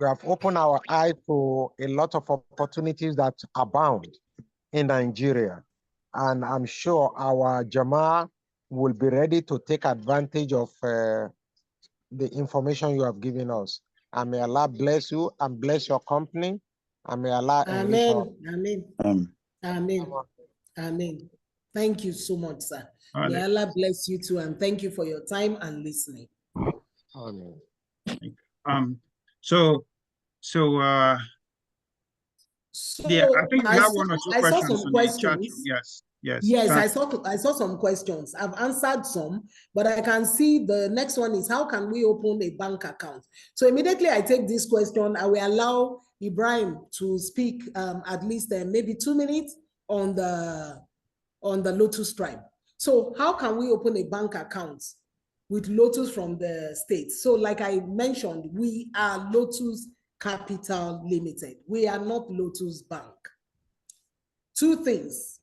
You have opened our eyes to a lot of opportunities that abound in Nigeria. And I'm sure our Jama'ah will be ready to take advantage of the information you have given us. And may Allah bless you and bless your company. And may Allah enrich you. Amen. Amen. Amen. Thank you so much, sir. May Allah bless you too, and thank you for your time and listening. Amen. Yeah, I think we have one or two questions. I saw some questions. Yes, I saw some questions. I've answered some, but I can see the next one is, how can we open a bank account? So immediately I take this question, I will allow Ibrahim to speak at least maybe 2 minutes on the Lotus tribe. So how can we open a bank account with Lotus from the States? So like I mentioned, we are Lotus Capital Limited. We are not Lotus Bank. 2 things.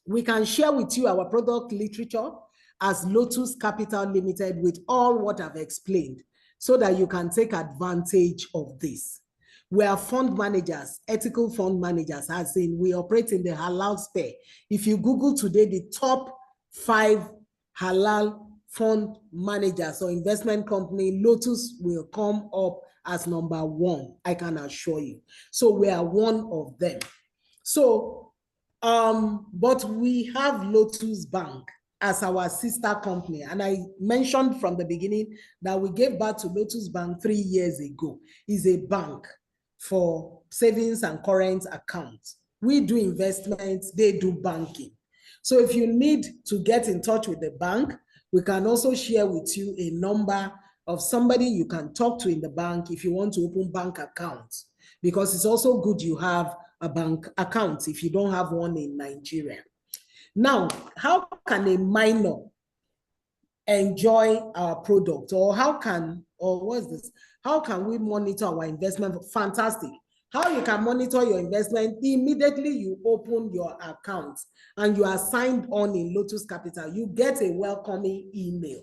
We can share with you our product literature as Lotus Capital Limited with all what I've explained so that you can take advantage of this. We are fund managers, ethical fund managers, as in we operate in the halal sphere. If you Google today, the top 5 halal fund managers or investment company, Lotus will come up as number 1, I can assure you. So we are one of them. So, but we have Lotus Bank as our sister company. And I mentioned from the beginning that we gave birth to Lotus Bank 3 years ago. It's a bank for savings and current accounts. We do investments, they do banking. So if you need to get in touch with the bank, we can also share with you a number of somebody you can talk to in the bank if you want to open bank accounts, because it's also good you have a bank account if you don't have one in Nigeria. Now, how can a minor enjoy our product, or how can we monitor our investment? Fantastic. How you can monitor your investment? Immediately you open your account and you are signed on in Lotus Capital, you get a welcoming email.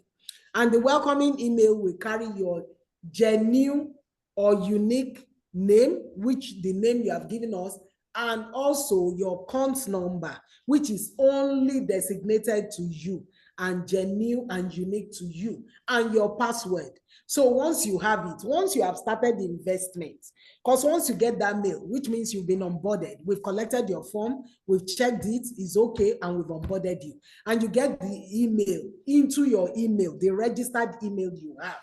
And the welcoming email will carry your genuine or unique name, which the name you have given us, and also your account number, which is only designated to you and genuine and unique to you, and your password. So once you have it, once you have started the investment, because once you get that mail, which means you've been onboarded, we've collected your form, we've checked it, it's okay, and we've onboarded you. And you get the email into your email, the registered email you have.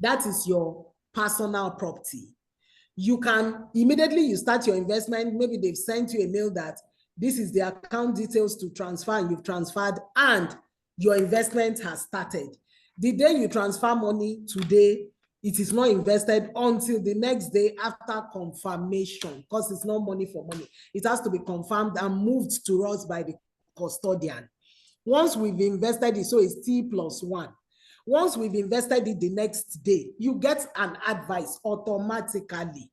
That is your personal property. You can immediately you start your investment. Maybe they've sent you a mail that this is the account details to transfer, and you've transferred, and your investment has started. The day you transfer money today, it is not invested until the next day after confirmation, because it's not money for money. It has to be confirmed and moved to us by the custodian. Once we've invested it, so it's T+1. Once we've invested it the next day, you get an advice automatically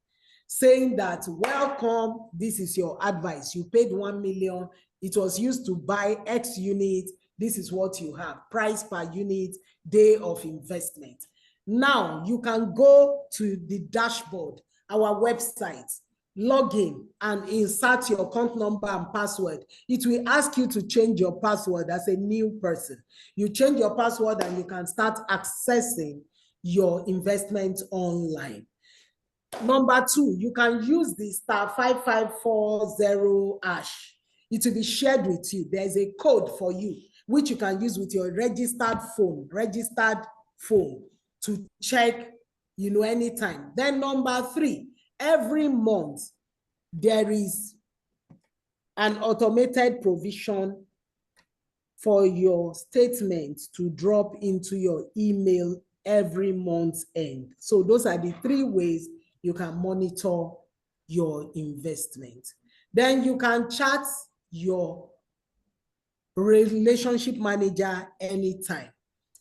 saying that, welcome, this is your advice. You paid 1 million. It was used to buy X unit. This is what you have. Price per unit, day of investment. Now you can go to the dashboard, our website, log in and insert your account number and password. It will ask you to change your password as a new person. You change your password and you can start accessing your investment online. Number 2, you can use the *5540#. It will be shared with you. There's a code for you, which you can use with your registered phone to check, anytime. Then number 3, every month, there is an automated provision for your statement to drop into your email every month's end. So those are the 3 ways you can monitor your investment. Then you can chat your relationship manager anytime.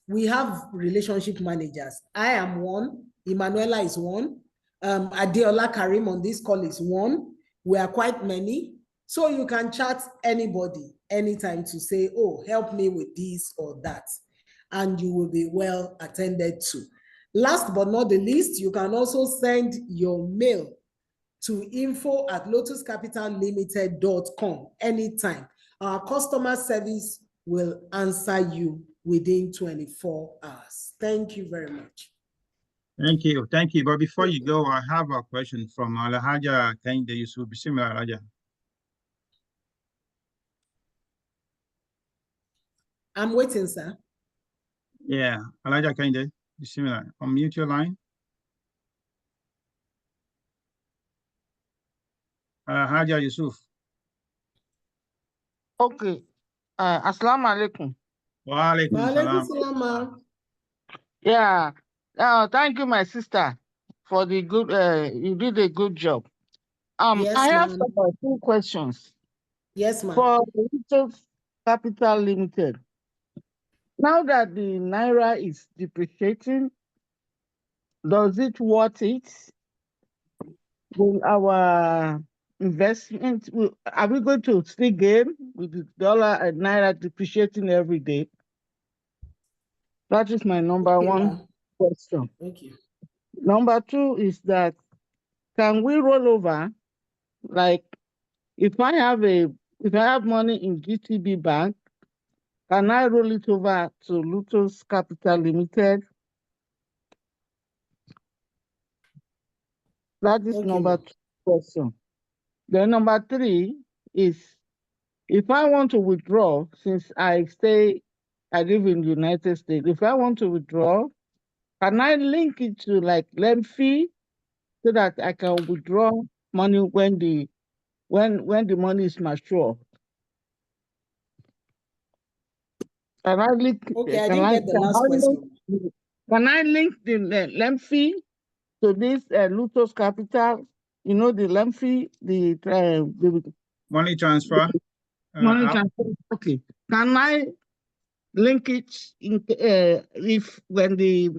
We have relationship managers. I am one. Emanuela is one. Adeola Karim on this call is one. We are quite many. So you can chat anybody anytime to say, oh, help me with this or that. And you will be well attended to. Last but not the least, you can also send your mail to info@lotuscapitallimited.com anytime. Our customer service will answer you within 24 hours. Thank you very much. Thank you. Thank you. But before you go, I have a question from Alhaja Kende Yusuf. Bismillah, Alhaja. I'm waiting, sir. Yeah, Alhaja Kende, Bismillah. Unmute your line. Alhaja Yusuf. Okay. Assalamu alaikum. Wa alaikum salam. Yeah. Thank you, my sister, for the good. You did a good job. Yes, I have 2 questions. Yes, ma'am. For Lotus Capital Limited, now that the naira is depreciating, does it worth it? Will our investment, are we going to still gain with the dollar and naira depreciating every day? That is my number 1 question. Thank you. Number 2 is that, can we roll over? Like, if I have money in GTB Bank, can I roll it over to Lotus Capital Limited? That is number 2 question. Then number 3 is, if I want to withdraw, since I live in the United States, if I want to withdraw, can I link it to like LEMFI so that I can withdraw money when the money is mature? Can I link? Okay, I didn't get the last question. Can I link the LEMFI to this Lotus Capital? The LEMFI, the money transfer. Money transfer. Okay. Can I link it if when the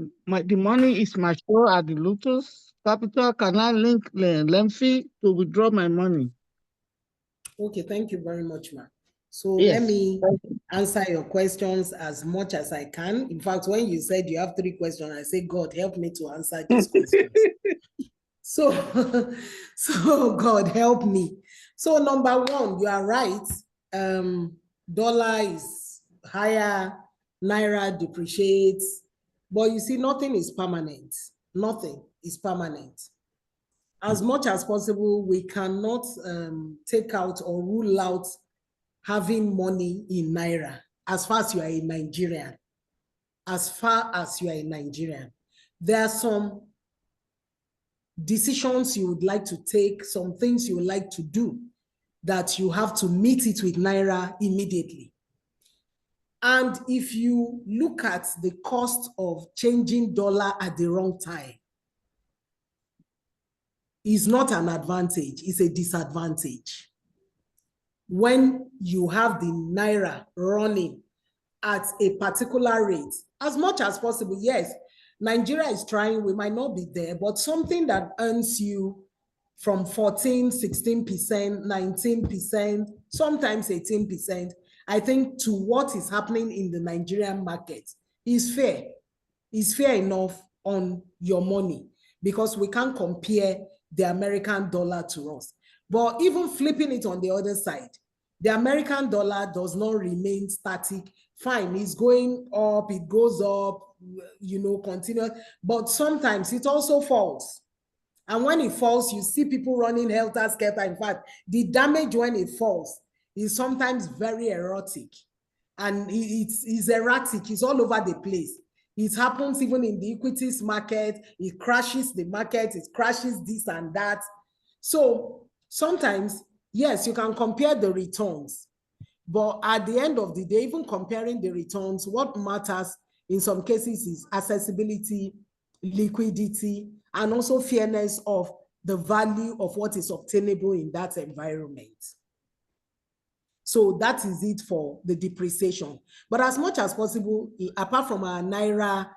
money is mature at the Lotus Capital? Can I link LEMFI to withdraw my money? Okay, thank you very much, ma'am. So Yes. let me answer your questions as much as I can. In fact, when you said you have 3 questions, I say, God, help me to answer these questions. So, so God help me. So number 1, you are right. Dollar is higher, Naira depreciates, but you see, nothing is permanent. Nothing is permanent. As much as possible, we cannot take out or rule out having money in Naira as far as you are a Nigerian. As far as you are a Nigerian. There are some decisions you would like to take, some things you would like to do that you have to meet it with Naira immediately. And if you look at the cost of changing dollar at the wrong time, it's not an advantage, it's a disadvantage. When you have the Naira running at a particular rate, as much as possible, yes, Nigeria is trying, we might not be there, but something that earns you from 14, 16%, 19%, sometimes 18%, I think to what is happening in the Nigerian market is fair. It's fair enough on your money because we can't compare the American dollar to us. But even flipping it on the other side, the American dollar does not remain static. Fine, it's going up, it goes up, you know, continuous, but sometimes it also falls. And when it falls, you see people running helter-skelter. In fact, the damage when it falls is sometimes very erotic. And it's erratic, it's all over the place. It happens even in the equities market, it crashes the market, it crashes this and that. So sometimes, yes, you can compare the returns, but at the end of the day, even comparing the returns, what matters in some cases is accessibility, liquidity, and also fairness of the value of what is obtainable in that environment. So that is it for the depreciation. But as much as possible, apart from our Naira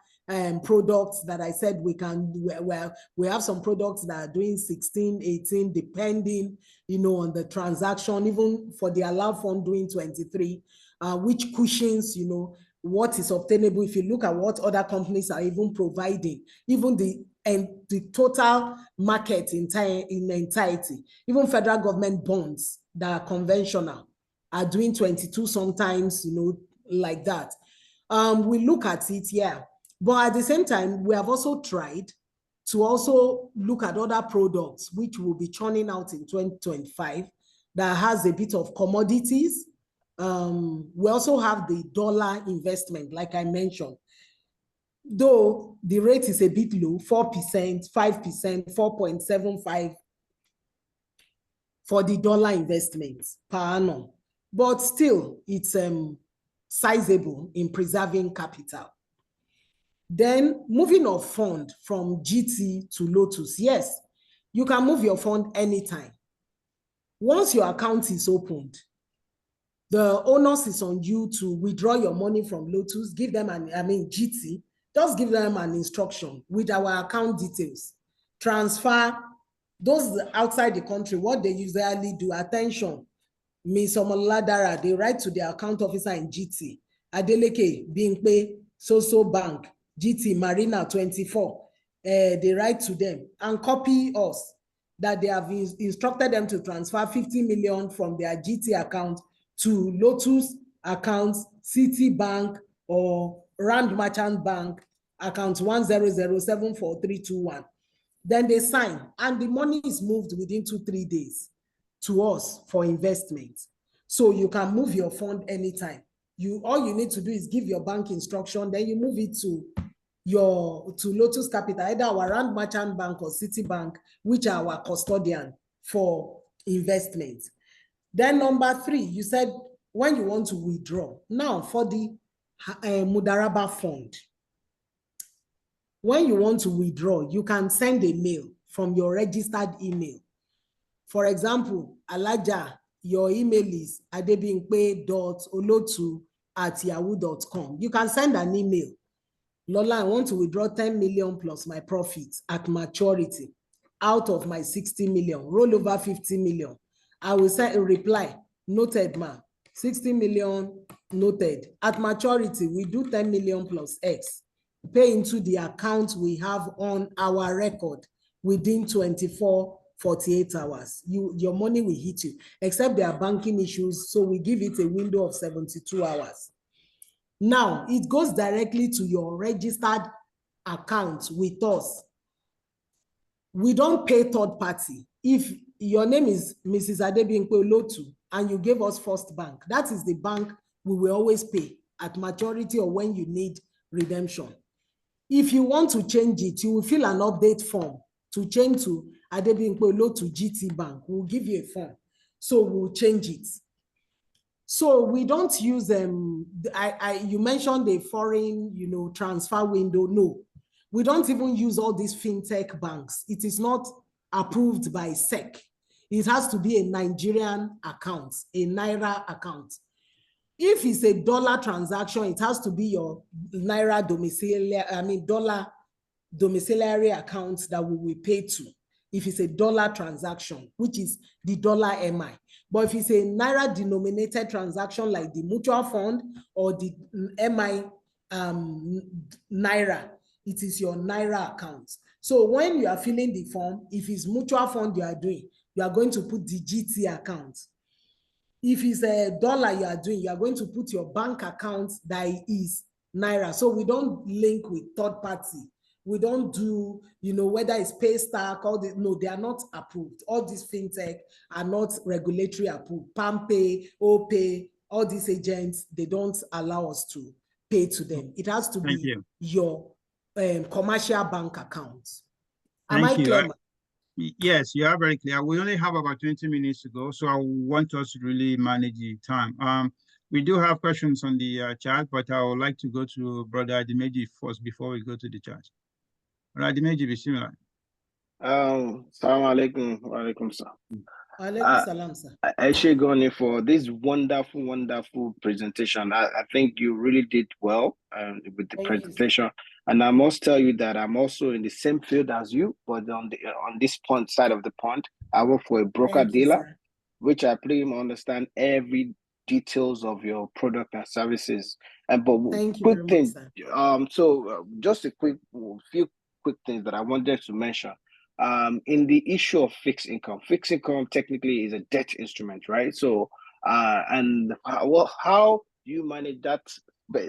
products that I said we can, well, we have some products that are doing 16, 18, depending, you know, on the transaction, even for the Halal fund doing 23, which cushions, you know, what is obtainable. If you look at what other companies are even providing, even the total market in entirety, even federal government bonds that are conventional are doing 22 sometimes, you know, like that. We look at it, yeah. But at the same time, we have also tried to also look at other products which will be churning out in 2025 that has a bit of commodities. We also have the dollar investment, like I mentioned. Though the rate is a bit low, 4%, 5%, 4.75 for the dollar investments per annum. But still, it's sizable in preserving capital. Then moving of fund from GT to Lotus, yes, you can move your fund anytime. Once your account is opened, the onus is on you to withdraw your money from Lotus, give them GT, just give them an instruction with our account details. Transfer those outside the country, what they usually do, attention, Ms. Omolara Dara, they write to the account officer in GT, Adeleke, Bingpe, So Bank, GT, Marina 24. They write to them and copy us that they have instructed them to transfer 50 million from their GT account to Lotus account, Citibank or Rand Merchant Bank account 100743321. Then they sign and the money is moved within 2-3 days to us for investment. So you can move your fund anytime. All you need to do is give your bank instruction, then you move it to Lotus Capital, either our Rand Merchant Bank or Citibank, which are our custodian for investment. Then number 3, you said when you want to withdraw. Now for the Mudaraba fund, when you want to withdraw, you can send a mail from your registered email. For example, Alaja, your email is adebimpe.olotu@yahoo.com. You can send an email. Lola, I want to withdraw 10 million plus my profits at maturity out of my 60 million, roll over 50 million. I will send a reply, noted, ma, 60 million noted. At maturity, we do 10 million plus X. Pay into the account we have on our record within 48 hours. Your money will hit you, except there are banking issues, so we give it a window of 72 hours. Now, it goes directly to your registered account with us. We don't pay third party. If your name is Mrs. Adebimpe Lotu and you gave us First Bank, that is the bank we will always pay at maturity or when you need redemption. If you want to change it, you will fill an update form to change to Adebimpe Lotu GT Bank. We'll give you a form, so we'll change it. So we don't use you mentioned the foreign, transfer window. No, we don't even use all these fintech banks. It is not approved by SEC. It has to be a Nigerian account, a Naira account. If it's a dollar transaction, it has to be your Naira dollar domiciliary account that we will pay to. If it's a dollar transaction, which is the dollar MI. But if it's a Naira denominated transaction like the mutual fund or the MI Naira, it is your Naira account. So when you are filling the form, if it's mutual fund you are doing, you are going to put the GT account. If it's a dollar you are doing, you are going to put your bank account that is Naira. So we don't link with third party. We don't do, whether it's Paystack, no, they are not approved. All these fintech are not regulatory approved. PalmPay, OPay, all these agents, they don't allow us to pay to them. It has to be your commercial bank account. Am I clear? Yes, you are very clear. We only have about 20 minutes to go, so I want us to really manage the time. We do have questions on the chat, but I would like to go to Brother Adimeji first before we go to the chat. Brother Adimeji, bismillah. Salam alaikum, wa alaikum salam. Alaikum salam, sir. Goni, for this wonderful presentation. I think you really did well with the presentation. And I must tell you that I'm also in the same field as you, but on this side of the pond, I work for a broker dealer, which I pretty much understand every details of your product and services. Thank you very much, sir. So just a few quick things that I wanted to mention. In the issue of fixed income technically is a debt instrument, right? So, and how do you manage that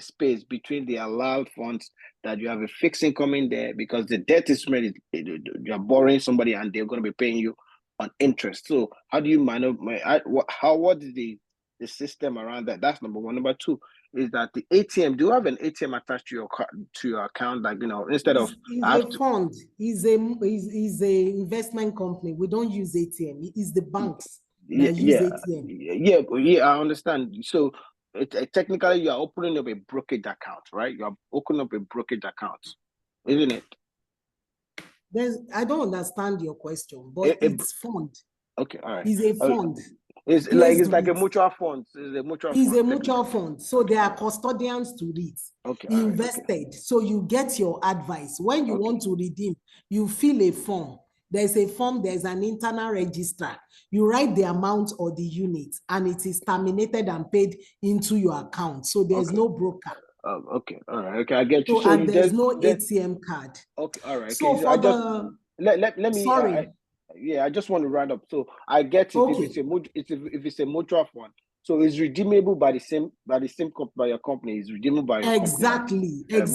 space between the allowed funds that you have a fixed income in there, because the debt instrument you're borrowing somebody and they're going to be paying you on interest. So how do you manage? What is the system around that? That's number one. Number two is that the ATM. Do you have an ATM attached to your account? Like instead of fund, is a investment company. We don't use ATM. It's the banks that use ATM. Yeah, I understand. So technically, you are opening up a brokerage account, right? You are opening up a brokerage account, isn't it? I don't understand your question, but it's fund. Okay, all right. It's a fund. It's like a mutual fund. It's a mutual fund. So there are custodians to it. Okay. Invested. Okay. So you get your advice. When you want to redeem, you fill a form. There's a form, there's an internal register. You write the amount or the unit, and it is terminated and paid into your account. So there's no broker. Okay. All right. Okay, I get you. So and there's no ATM card. Okay. All right. So for let me. Sorry. I just want to round up. So I get it. Okay. If it's a mutual fund, so it's redeemable by your company. It's redeemable by your company. Exactly. Is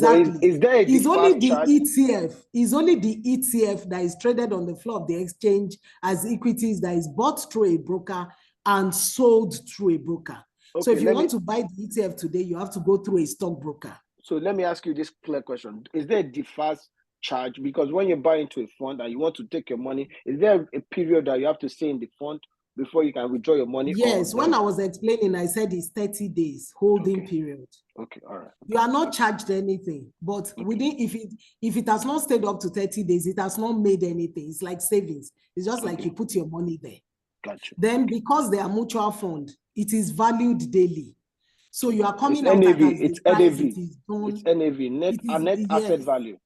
there it's only the ETF. It's only the ETF that is traded on the floor of the exchange as equities that is bought through a broker and sold through a broker. Okay, so if you want to buy the ETF today, you have to go through a stockbroker. So let me ask you this clear question: is there a deferred charge? Because when you buy into a fund and you want to take your money, is there a period that you have to stay in the fund before you can withdraw your money? Yes, when I was explaining, I said it's 30 days holding period. Okay, all right. You are not charged anything, but within if it has not stayed up to 30 days, it has not made anything. It's like savings. It's just like you put your money there. Gotcha. Then because they are mutual fund, it is valued daily. So you are coming out NAV, it's NAV. It's NAV, net asset value.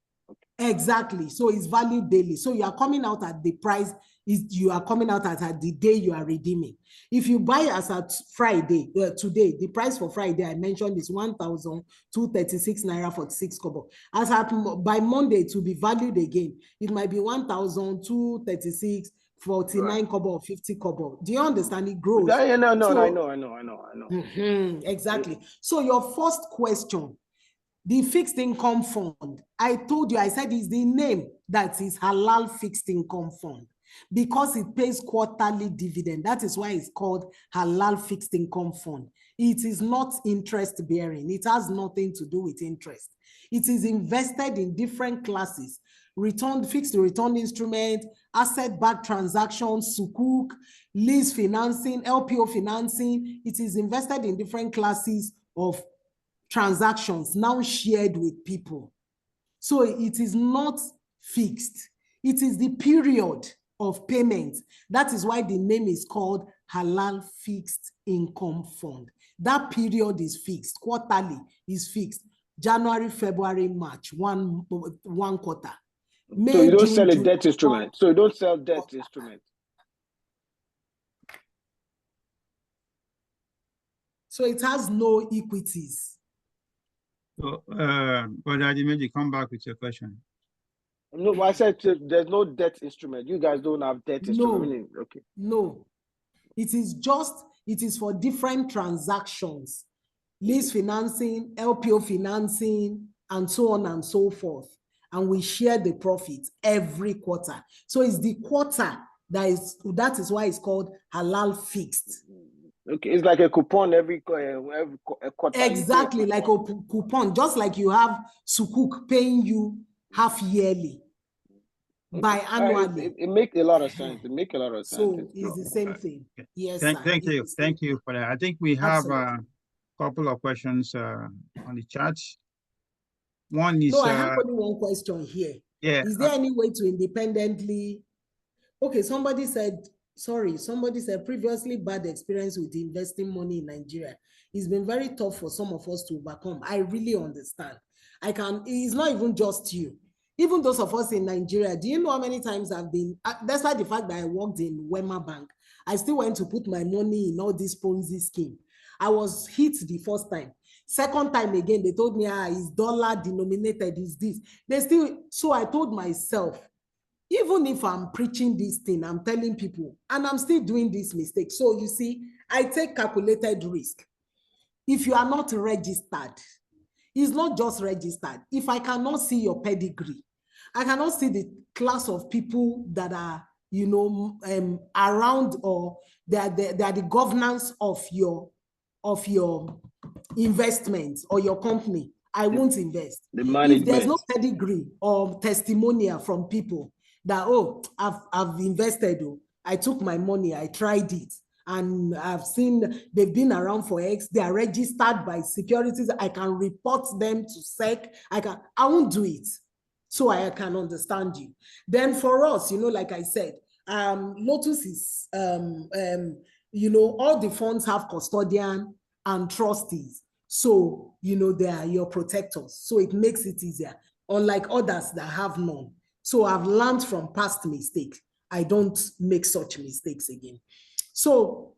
Exactly. So it's valued daily. So you are coming out at the price you are coming out at the day you are redeeming. If you buy as at Friday, today, the price for Friday I mentioned is 1,236 naira 46 kobo. As at by Monday to be valued again, it might be 1,236 49 kobo or 50 kobo. Do you understand? It grows. No, So, I know. Exactly. So your first question, the fixed income fund, I told you, I said is the name that is Halal Fixed Income Fund because it pays quarterly dividend. That is why it's called Halal Fixed Income Fund. It is not interest bearing. It has nothing to do with interest. It is invested in different classes: fixed return instrument, asset-backed transactions, sukuk, lease financing, LPO financing. It is invested in different classes of transactions now shared with people. So it is not fixed. It is the period of payment. That is why the name is called Halal Fixed Income Fund. That period is fixed. Quarterly is fixed. January, February, March, one quarter. May, so you don't sell a debt instrument. So you don't sell debt instrument. So it has no equities. So, but Adimeji, come back with your question. No, I said there's no debt instrument. You guys don't have debt instrument. Okay. No, it is for different transactions, lease financing, LPO financing, and so on and so forth. And we share the profit every quarter. So it's the quarter that is why it's called Halal Fixed. Okay, it's like a coupon every quarter. Exactly, like a coupon, just like you have sukuk paying you half yearly, biannually. It makes a lot of sense. It makes a lot of sense. So it's the same thing. Yes, sir. Thank you for that. I think we have a couple of questions on the chat. One is... No, I have only one question here. Yeah. Is there any way to independently... Okay, somebody said previously bad experience with investing money in Nigeria. It's been very tough for some of us to overcome. I really understand. It's not even just you. Even those of us in Nigeria, do you know how many times I've been, despite the fact that I worked in Wema Bank, I still went to put my money in all this Ponzi scheme. I was hit the first time. Second time again, they told me, it's dollar denominated, is this. So I told myself, even if I'm preaching this thing, I'm telling people, and I'm still doing this mistake. So you see, I take calculated risk. If you are not registered, it's not just registered. If I cannot see your pedigree, I cannot see the class of people that are, around, or they are the governance of your investments or your company, I won't invest. If there's no pedigree or testimonial from people that, I've invested, I took my money, I tried it, and I've seen they've been around for X, they are registered by securities, I can report them to SEC, I won't do it. So I can understand you. Then for us, like I said, Lotus is, all the funds have custodian and trustees. So, they are your protectors. So it makes it easier, unlike others that have none. So I've learned from past mistakes. I don't make such mistakes again. So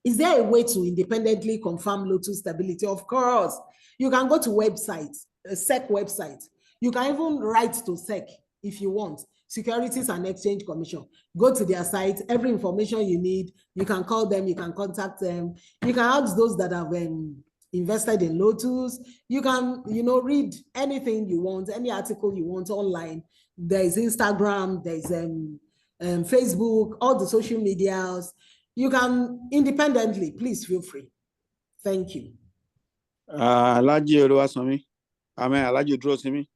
is there a way to independently confirm Lotus stability? Of course. You can go to websites, SEC website. You can even write to SEC if you want. Securities and Exchange Commission. Go to their site, every information you need, you can call them, you can contact them. You can ask those that have invested in Lotus. You can, read anything you want, any article you want online. There's Instagram, there's Facebook, all the social medias. You can independently, please feel free. Thank you. Alaji Oluwasanmi. Alaji Drosimi.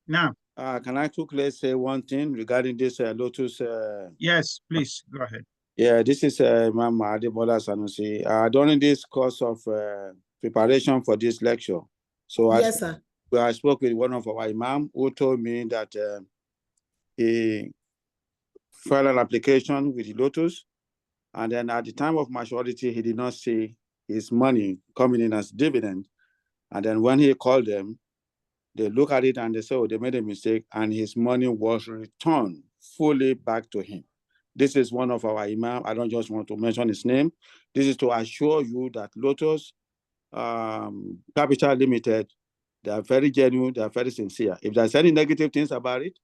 Now, can I quickly say one thing regarding this Lotus? Yes, please, go ahead. Yeah, this is Imam Adebola Sanusi. During this course of preparation for this lecture, so yes, sir. I spoke with one of our imam who told me that he filed an application with Lotus, and then at the time of maturity, he did not see his money coming in as dividend. And then when he called them, They look at it and they say, oh, they made a mistake, and his money was returned fully back to him. This is one of our imam. I don't just want to mention his name. This is to assure you that Lotus Capital Limited, they are very genuine, they are very sincere. If there's any negative things about it,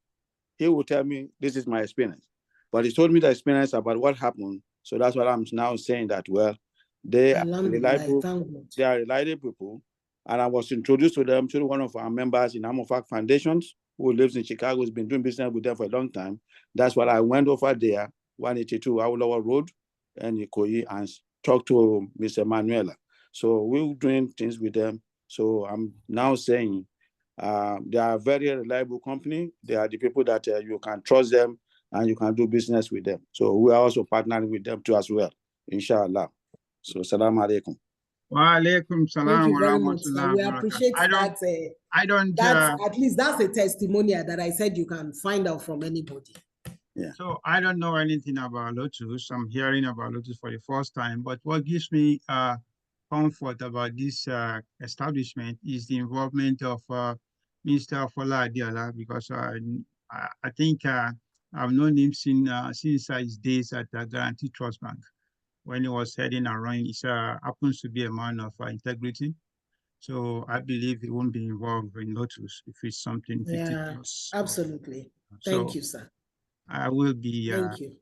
he will tell me, this is my experience. But he told me the experience about what happened. So that's what I'm now saying that, well, they are reliable, people. And I was introduced to them through one of our members in Amofak Foundations, who lives in Chicago, has been doing business with them for a long time. That's why I went over there, 182 Awolowo Road, and Ikoyi, and talked to Mr. Manuela. So we're doing things with them. So I'm now saying they are a very reliable company. They are the people that you can trust them and you can do business with them. So we are also partnering with them too as well, inshallah. So salam alaikum. Wa alaikum salam. Thank you very much, sir. We appreciate that. At least that's a testimonial that I said you can find out from anybody. Yeah. So I don't know anything about Lotus. I'm hearing about Lotus for the first time. But what gives me comfort about this establishment is the involvement of Mr. Fola Adiala, because I think I've known him since his days at Guarantee Trust Bank, when he was heading around. He happens to be a man of integrity. So I believe he won't be involved in Lotus if it's something 50 plus. Absolutely. Thank you, sir. I will be Thank you.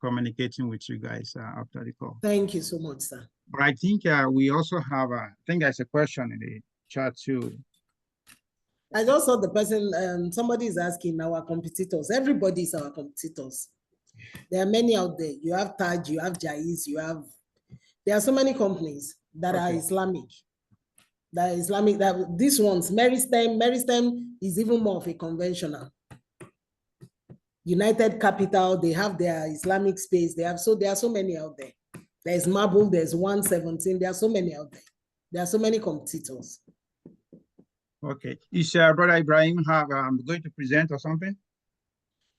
Communicating with you guys after the call. Thank you so much, sir. But I think we also have, I think there's a question in the chat too. I just saw the person, somebody is asking our competitors. Everybody is our competitors. There are many out there. You have Taj, you have Jaiz, there are so many companies that are Islamic. That these ones, Meristem is even more of a conventional. United Capital, they have their Islamic space. There are so many out there. There's Marble, there's 117. There are so many out there. There are so many competitors. Okay. Is Brother Ibrahim going to present or something?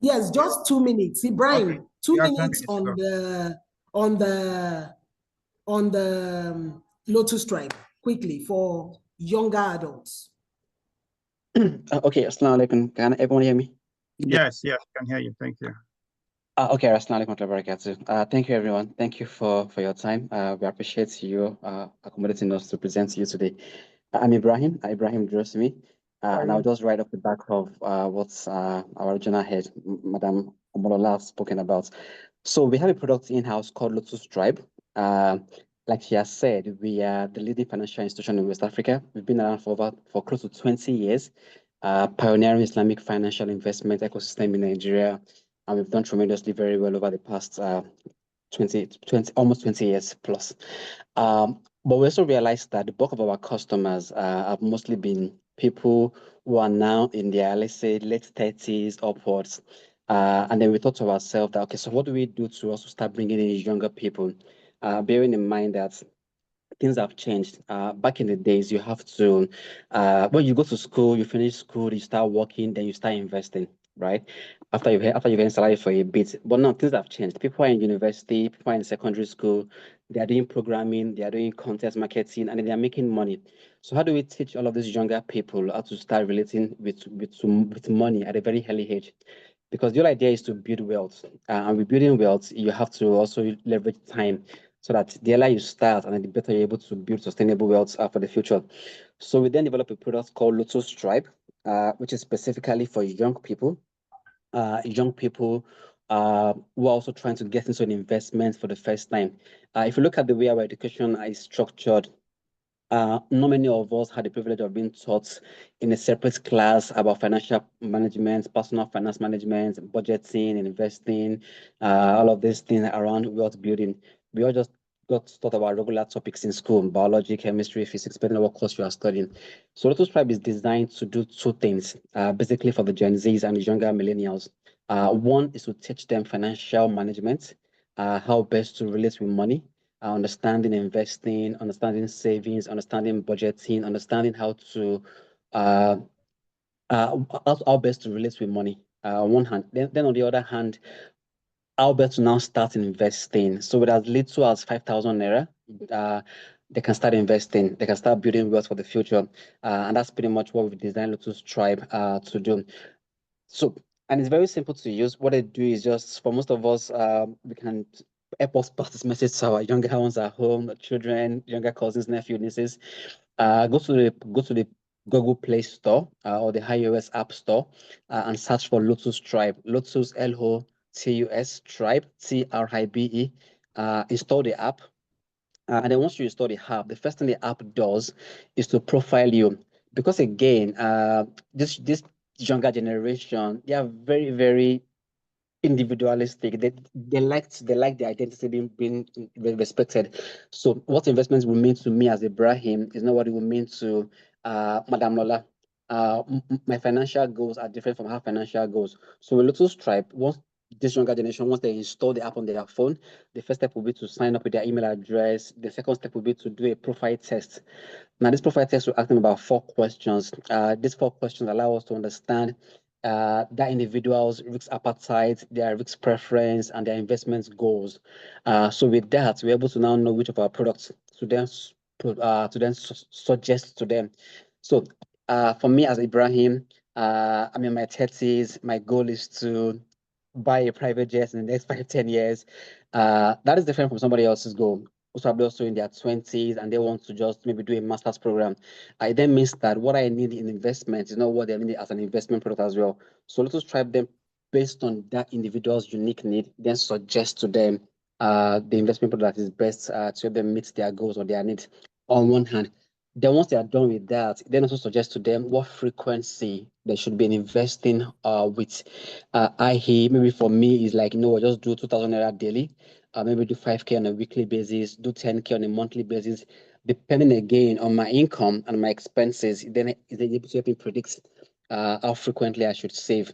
Yes, just 2 minutes. Ibrahim, okay. 2 minutes on the Lotus Tribe, quickly, for younger adults. Okay, assalamu alaikum. Can everyone hear me? Yes, I can hear you. Thank you. Okay, assalamu alaikum wa barakatuh. Thank you, everyone. Thank you for your time. We appreciate you accommodating us to present to you today. I'm Ibrahim Drosimi, and I'll just right off the back of what our regional head, Madam Omolara, has spoken about. So we have a product in-house called Lotus Tribe. Like she has said, we are the leading financial institution in West Africa. We've been around for close to 20 years, pioneering Islamic financial investment ecosystem in Nigeria, and we've done tremendously very well over the past almost 20 years plus. But we also realized that the bulk of our customers have mostly been people who are now in their, let's say, late 30s upwards. And then we thought to ourselves that, okay, so what do we do to also start bringing in younger people? Bearing in mind that things have changed. Back in the days, you have to, when you go to school, you finish school, you start working, then you start investing, right? After you've been salary for a bit. But now things have changed. People are in university, people are in secondary school, they are doing programming, they are doing content marketing, and they are making money. So how do we teach all of these younger people how to start relating with money at a very early age? Because the whole idea is to build wealth. And with building wealth, you have to also leverage time, so that the earlier you start and the better you're able to build sustainable wealth for the future. So we then developed a product called Lotus Tribe, which is specifically for young people who are also trying to get into an investment for the first time. If you look at the way our education is structured, not many of us had the privilege of being taught in a separate class about financial management, personal finance management, budgeting, investing, all of these things around wealth building. We all just got taught about regular topics in school: biology, chemistry, physics, depending on what course you are studying. So Lotus Tribe is designed to do two things, basically for the Gen Zs and the younger millennials. One is to teach them financial management, how best to relate with money, understanding investing, understanding savings, understanding budgeting, understanding how best to relate with money on one hand. Then on the other hand, how best to now start investing. So with as little as 5,000 naira, they can start investing, they can start building wealth for the future. And that's pretty much what we've designed Lotus Tribe to do. So, and it's very simple to use. What I do is just, for most of us, we can help us pass this message to our younger ones at home, children, younger cousins, nephews, nieces. Go to the Google Play Store or the iOS App Store and search for Lotus Tribe. Lotus, Lotus Tribe, Tribe. Install the app. And then once you install the app, the first thing the app does is to profile you. Because again, this younger generation, they are very, very individualistic. They like the identity being respected. So what investments will mean to me as Ibrahim is not what it will mean to Madam Lola. My financial goals are different from her financial goals. So with Lotus Tribe, once this younger generation, once they install the app on their phone, the first step will be to sign up with their email address. The second step will be to do a profile test. Now, this profile test will ask them about 4 questions. These 4 questions allow us to understand that individual's risk appetite, their risk preference, and their investment goals. So with that, we're able to now know which of our products to then suggest to them. So for me as Ibrahim, I'm in my 30s. My goal is to buy a private jet in the next 5-10 years. That is different from somebody else's goal. Also in their 20s and they want to just maybe do a master's program. It then means that what I need in investment is not what they need as an investment product as well. So let us try them based on that individual's unique need, then suggest to them the investment product that is best to help them meet their goals or their needs on one hand. Then once they are done with that, then also suggest to them what frequency they should be investing with. I.e., maybe for me is like, just do 2,000 naira daily. Maybe do 5K on a weekly basis, do 10K on a monthly basis, depending again on my income and my expenses. Then is able to help me predict how frequently I should save.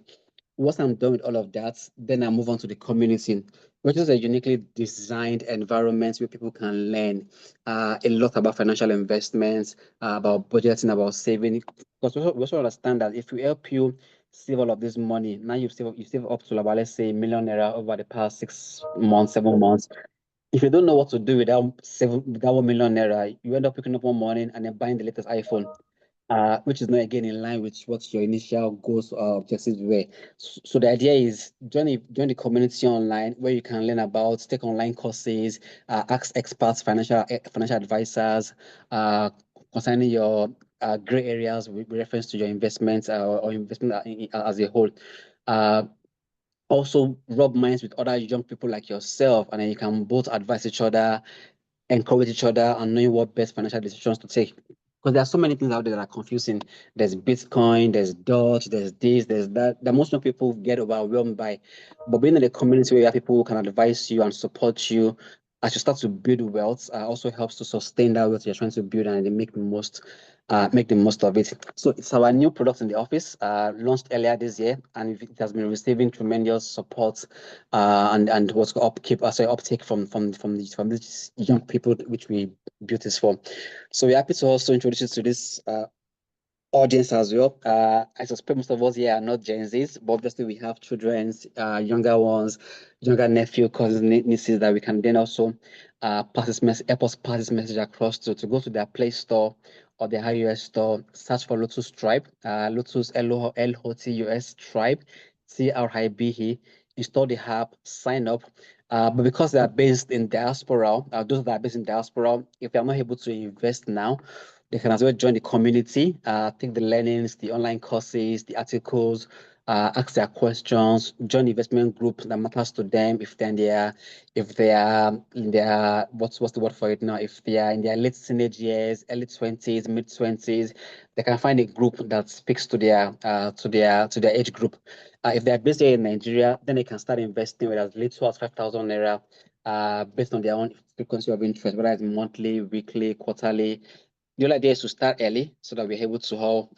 Once I'm done with all of that, then I move on to the community, which is a uniquely designed environment where people can learn a lot about financial investments, about budgeting, about saving. Because we also understand that if we help you save all of this money, now you save up to about, let's say, ₦1 million over the past 6 months, 7 months. If you don't know what to do with that ₦1 million, you end up picking up one morning and then buying the latest iPhone. Which is not again in line with what your initial goals or objectives were. So the idea is join the community online where you can learn about, take online courses, ask experts, financial advisors concerning your gray areas with reference to your investments or investment as a whole. Also rub minds with other young people like yourself, and then you can both advise each other, encourage each other, and knowing what best financial decisions to take. Because there are so many things out there that are confusing. There's Bitcoin, there's Dodge, there's this, there's that most young people get overwhelmed by. But being in a community where you have people who can advise you and support you as you start to build wealth also helps to sustain that wealth you're trying to build and then make the most of it. So it's our new product in the office, launched earlier this year, and it has been receiving tremendous support and what's uptake from these young people, which we built this for. So we're happy to also introduce you to this audience as well. I suspect most of us here are not Gen Zs, but obviously we have children, younger ones, younger nephew, cousins, nieces that we can then also help us pass this message across to go to their Play Store or their iOS store, search for Lotus Tribe, Lotus Lotus Tribe, Tribe, install the app, sign up. But because they are based in diaspora, those that are based in diaspora, if they are not able to invest now, they can as well join the community, take the learnings, the online courses, the articles, ask their questions, join the investment group that matters to them. If they are in their what's the word for it now? If they are in their late teenage years, early 20s, mid 20s, they can find a group that speaks to their age group. If they're based here in Nigeria, then they can start investing with as little as 5,000 naira, based on their own frequency of interest, whether it's monthly, weekly, quarterly. The whole idea is to start early so that we're able to all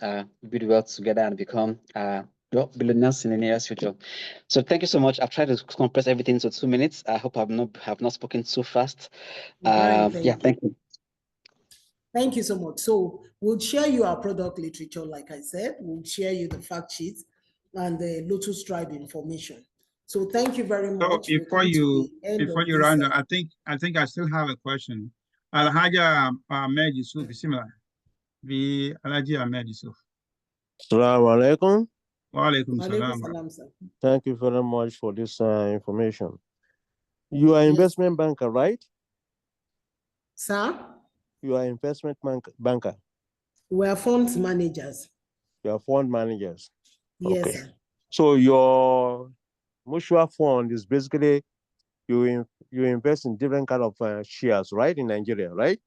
build wealth together and become billionaires in the nearest future. So thank you so much. I've tried to compress everything into 2 minutes. I hope I've not spoken too fast. Thank you. Thank you so much. So we'll share you our product literature, like I said. We'll share you the fact sheets and the Lotus Tribe information. So thank you very much. So before you round up, I think I still have a question. Alhaja Ahmed Yusuf, similar. The Alhaji Ahmed Yusuf. Assalamu alaikum. Wa alaikum Walaikum salam. salam, sir. Thank you very much for this information. You are investment banker, right? Sir? You are investment banker. We are funds managers. You are fund managers. Yes, Okay. sir. So your mutual fund is basically you invest in different kind of shares, right? In Nigeria, right?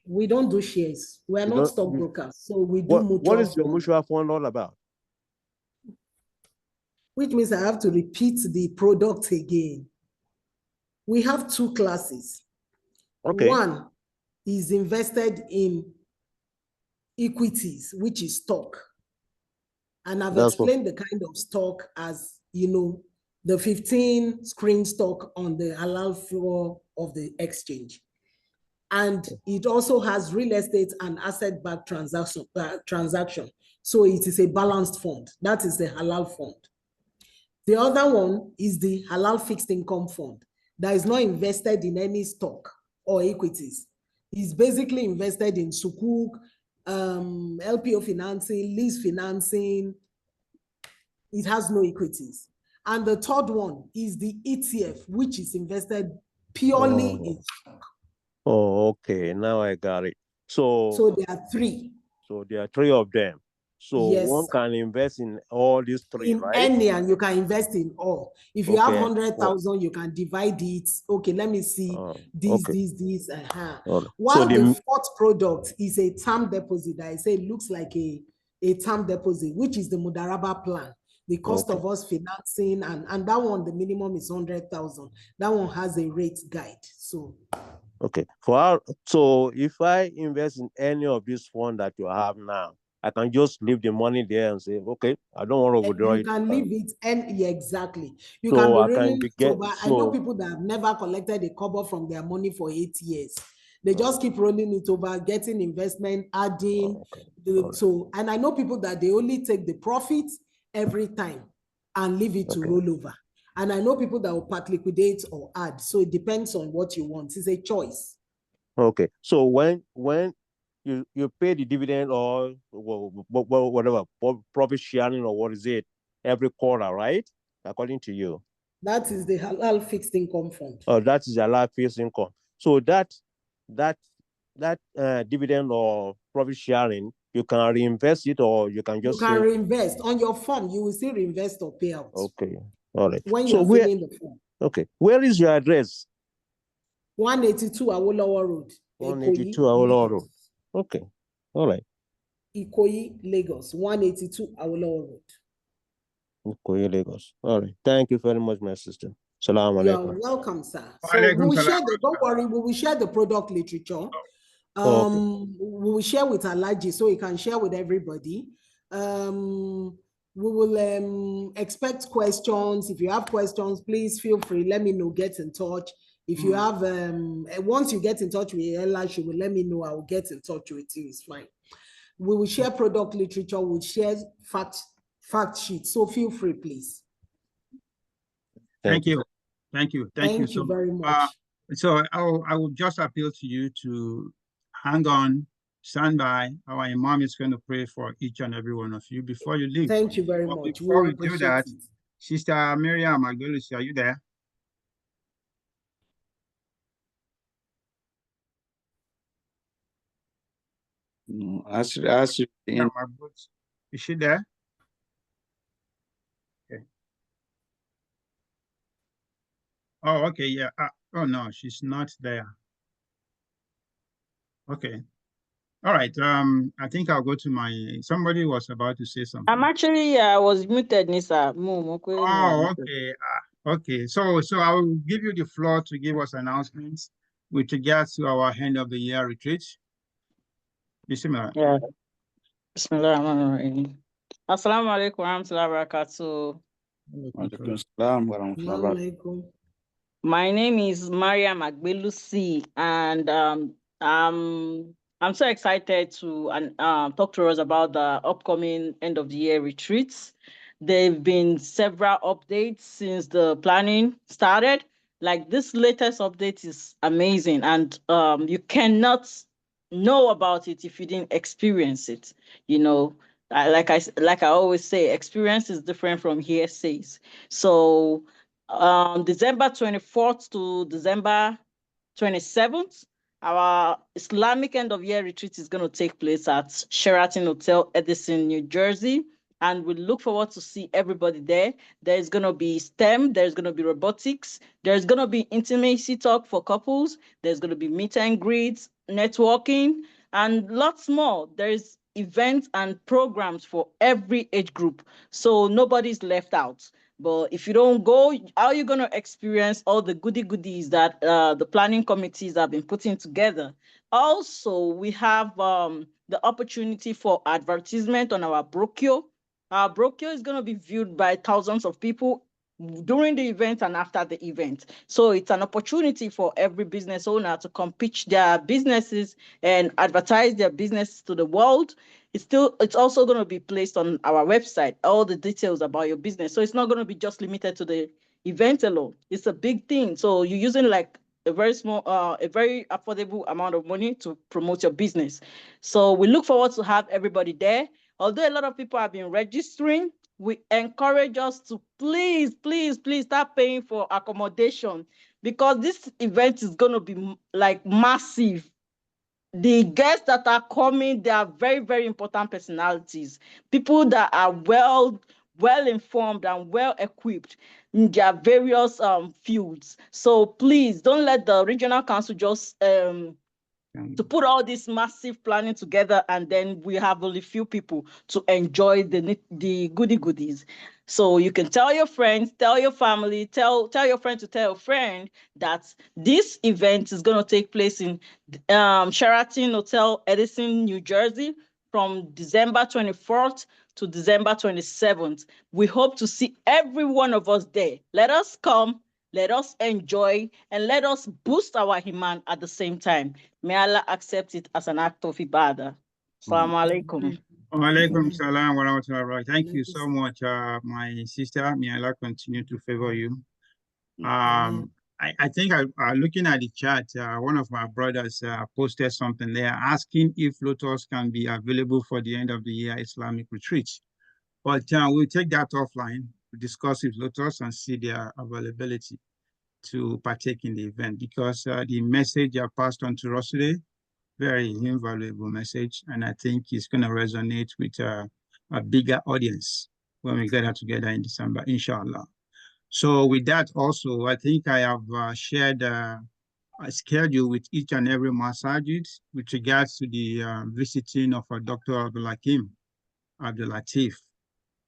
We don't do shares. We are You not don't- stockbrokers, so we do mutual What is your fund, mutual fund all about? which means I have to repeat the product again. We have two classes. Okay. One is invested in equities, which is stock. And I've That's what- explained the kind of stock as, the 15 screen stock on the Halal floor of the exchange. And it also has real estate and asset-backed transaction. So it is a balanced fund. That is the Halal fund. The other one is the Halal fixed income fund that is not invested in any stock or equities. It's basically invested in sukuk, LPO financing, lease financing. It has no equities. And the third one is the ETF, which is invested purely in stock. Oh, okay. Now I got it. So there are three. So there are three of them. So Yes, one sir. can invest in all these three, In right? any, and you can invest in all. If you have Okay. 100,000, you can divide it. Okay, let me see this. Okay. All right. While So the the fourth product is a term deposit, I say it looks like a term deposit, which is the Mudaraba plan. The cost Okay. of us financing, and that one, the minimum is 100,000. That one has a rate guide. So okay. So if I invest in any of these funds that you have now, I can just leave the money there and say, okay, I don't want to withdraw you it. can leave it, and yeah, exactly. You So can be I can rolling be it get over. I know so people that have never collected a kobo from their money for 8 years. They just keep rolling it over, getting investment, adding. So, and I know people that they only take the profits every time and leave it to roll over. And I know people that will part liquidate or add. So it depends on what you want. It's a choice. okay. So when you pay the dividend or whatever profit sharing or what is it every quarter, right? According to you. That is the Halal fixed income fund. Oh, that is a life fixed income. So that dividend or profit sharing, you can reinvest it or you can You just can say, reinvest on your form. You will still reinvest or pay out. okay, all right. When So you're where, filling the form. okay, where is your address? 182 Awolowo Road. 182 Ikoyi, Awolowo Lagos. Road. Okay, all right. Ikoyi, Lagos. 182 Awolowo Road. Ikoyi, Lagos. All right. Thank you very much, my sister. Salam You are alaikum. welcome, sir. Wa So we alaikum will salam. share don't worry, we will share the product literature. Okay. We will share with Alaji so he can share with everybody. We will expect questions. If you have questions, please feel free. Let me know. Get in touch. If you have once you get in touch with Ella, she will let me know. I will get in touch with you. It's fine. We will share product literature. We'll share fact sheets. So feel free, please. Thank you. Thank you. Thank you So, very much. So I will just appeal to you to hang on, stand by. Our Imam is going to pray for each and every one of you before you leave. Thank you very But much. before We we do appreciate that, it. Sister Miriam Magdalus, are you there? No, as Yeah, is she there? Okay. Oh, okay, yeah. Oh no, she's not there. Okay. All right. I think I'll go to somebody was about to say something. I'm actually I was muted, Nisa. Oh, okay. Okay. So I will give you the floor to give us announcements with regards to our end of the year retreat. Bismillah. Yeah. Bismillahirrahmanirrahim. Assalamu alaikum warahmatullahi wabarakatuh. My name is Mariam Agbelusi, and I'm so excited to talk to us about the upcoming end of the year retreats. There have been several updates since the planning started. Like this latest update is amazing, and you cannot know about it if you didn't experience it. You know, like I always say, experience is different from hearsays. So, December 24th to December 27th, our Islamic end of year retreat is going to take place at Sheraton Hotel, Edison, New Jersey. And we look forward to see everybody there. There's going to be STEM, there's going to be robotics, there's going to be intimacy talk for couples, there's going to be meet and greets, networking, and lots more. There's events and programs for every age group. So nobody's left out. But if you don't go, how are you going to experience all the goodies that the planning committees have been putting together? Also, we have the opportunity for advertisement on our brochure. Our brochure is going to be viewed by thousands of people during the event and after the event. So it's an opportunity for every business owner to come pitch their businesses and advertise their business to the world. It's also going to be placed on our website, all the details about your business. So it's not going to be just limited to the event alone. It's a big thing. So you're using like a very affordable amount of money to promote your business. So we look forward to have everybody there. Although a lot of people have been registering, we encourage us to please start paying for accommodation, because this event is going to be like massive. The guests that are coming, they are very, very important personalities, people that are well informed and well equipped in their various fields. So please don't let the regional council just to put all this massive planning together and then we have only few people to enjoy the goodies. So you can tell your friends, tell your family, tell your friend to tell a friend that this event is going to take place in Sheraton Hotel, Edison, New Jersey, from December 24th to December 27th. We hope to see every one of us there. Let us come, let us enjoy, and let us boost our Iman at the same time. May Allah accept it as an act of ibadah. Assalamu alaikum. Walaikum salam wa rahmatullahi wa barakatuh. Thank you so much, my sister. May Allah continue to favor you. I think looking at the chat, one of my brothers posted something there asking if Lotus can be available for the end of the year Islamic retreat. But we'll take that offline to discuss with Lotus and see their availability to partake in the event, because the message you passed on to us today, very invaluable message, and I think it's going to resonate with a bigger audience when we get together in December, inshallah. So with that also, I think I have shared a schedule with each and every masajid with regards to the visiting of Dr. Abdul Latif,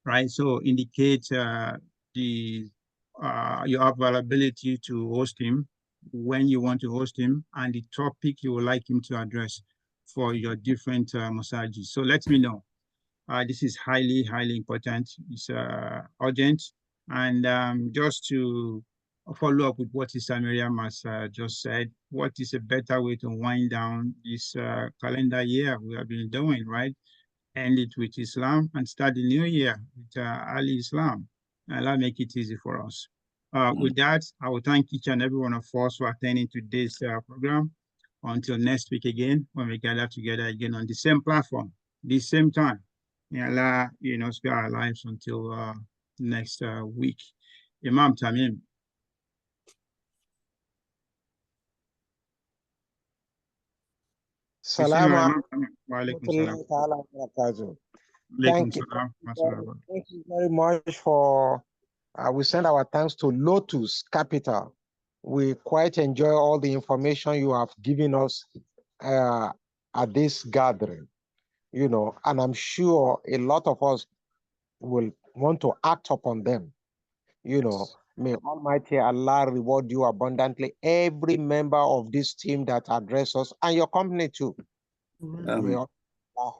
right? So indicate your availability to host him, when you want to host him, and the topic you would like him to address for your different massages. So let me know. This is highly, highly important. It's urgent. And just to follow up with what Sister Miriam has just said, what is a better way to wind down this calendar year we have been doing, right? End it with Islam and start the new year with Ali Islam. Allah make it easy for us. With that, I will thank each and every one of us for attending today's program. Until next week again, when we gather together again on the same platform, the same time. May Allah, spare our lives until next week. Imam Tamim. Salaam alaikum. Thank you very much for, we send our thanks to Lotus Capital. We quite enjoy all the information you have given us at this gathering, and I'm sure a lot of us will want to act upon them. May Almighty Allah reward you abundantly, every member of this team that address us, and your company too. May Allah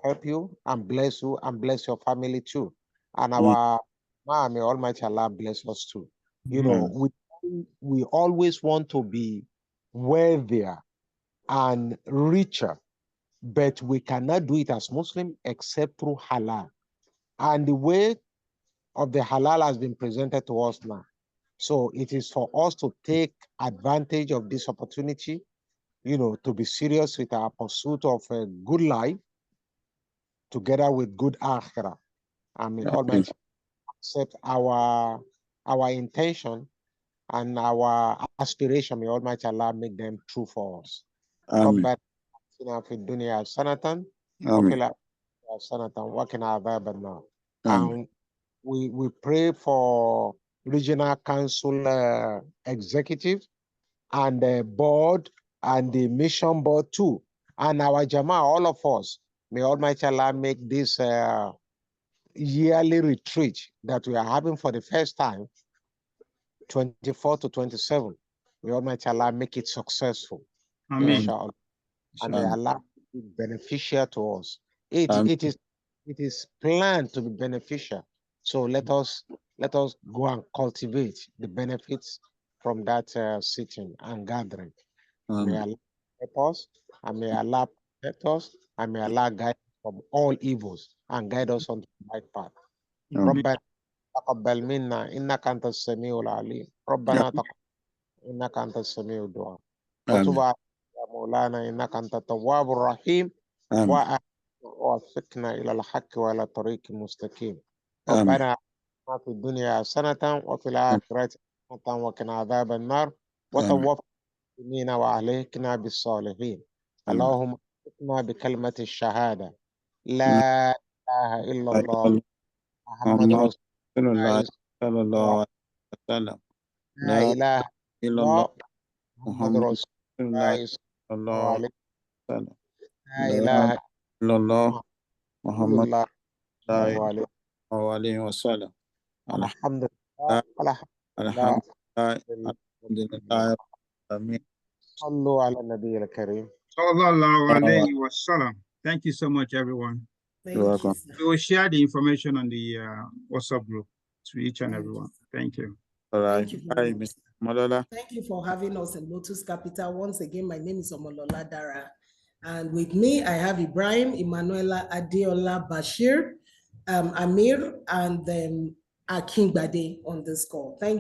help you and bless you and bless your family too. And may Almighty Allah bless us too. We always want to be wealthier and richer, but we cannot do it as Muslim except through halal. And the way of the halal has been presented to us now. So it is for us to take advantage of this opportunity, to be serious with our pursuit of a good life together with good akhirah. I mean, Almighty accept our intention and our aspiration. May Almighty Allah make them true for us. ربنا آتنا في الدنيا حسنة وفي الآخرة حسنة وقنا عذاب النار. And we pray for regional council executive and the board and the mission board too, and our Jama, all of us. May Almighty Allah make this yearly retreat that we are having for the first time, 24 to 27. May Almighty Allah make it successful. Amen. Inshallah. And may Allah be beneficial to us. It is planned to be beneficial. So let us go and cultivate the benefits from that sitting and gathering. May Allah help us, and may Allah protect us, and may Allah guide us from all evils and guide us on the right path. ربنا تقبل منا إنك أنت السميع العليم. ربنا تقبل إنك أنت السميع الدعاء. وتب علينا يا مولانا إنك أنت التواب الرحيم. ووفقنا إلى الحق وإلى طريق مستقيم. ربنا آتنا في الدنيا حسنة وفي الآخرة حسنة وقنا عذاب النار. وتوفنا وأهلكنا بالصالحين. اللهم وفقنا بكلمة الشهادة لا إله إلا الله محمد رسول الله صلى الله عليه وسلم. لا إله إلا الله محمد رسول الله صلى الله عليه وسلم. لا إله إلا الله محمد محمد صلى الله عليه وسلم. الحمد لله الحمد لله. آمين. صلوا على النبي الكريم. Sallallahu alayhi wa sallam. Thank you so much, everyone. Thank you. We will share the information on the WhatsApp group to each and everyone. Thank you. All right. Thank you, Thank you for having us in Lotus Capital. Once again, my name is Omolara Dara. And with me, I have Ibrahim, Emanuela, Adeola, Bashir, Amir, and Akingbade on this call. Thank you.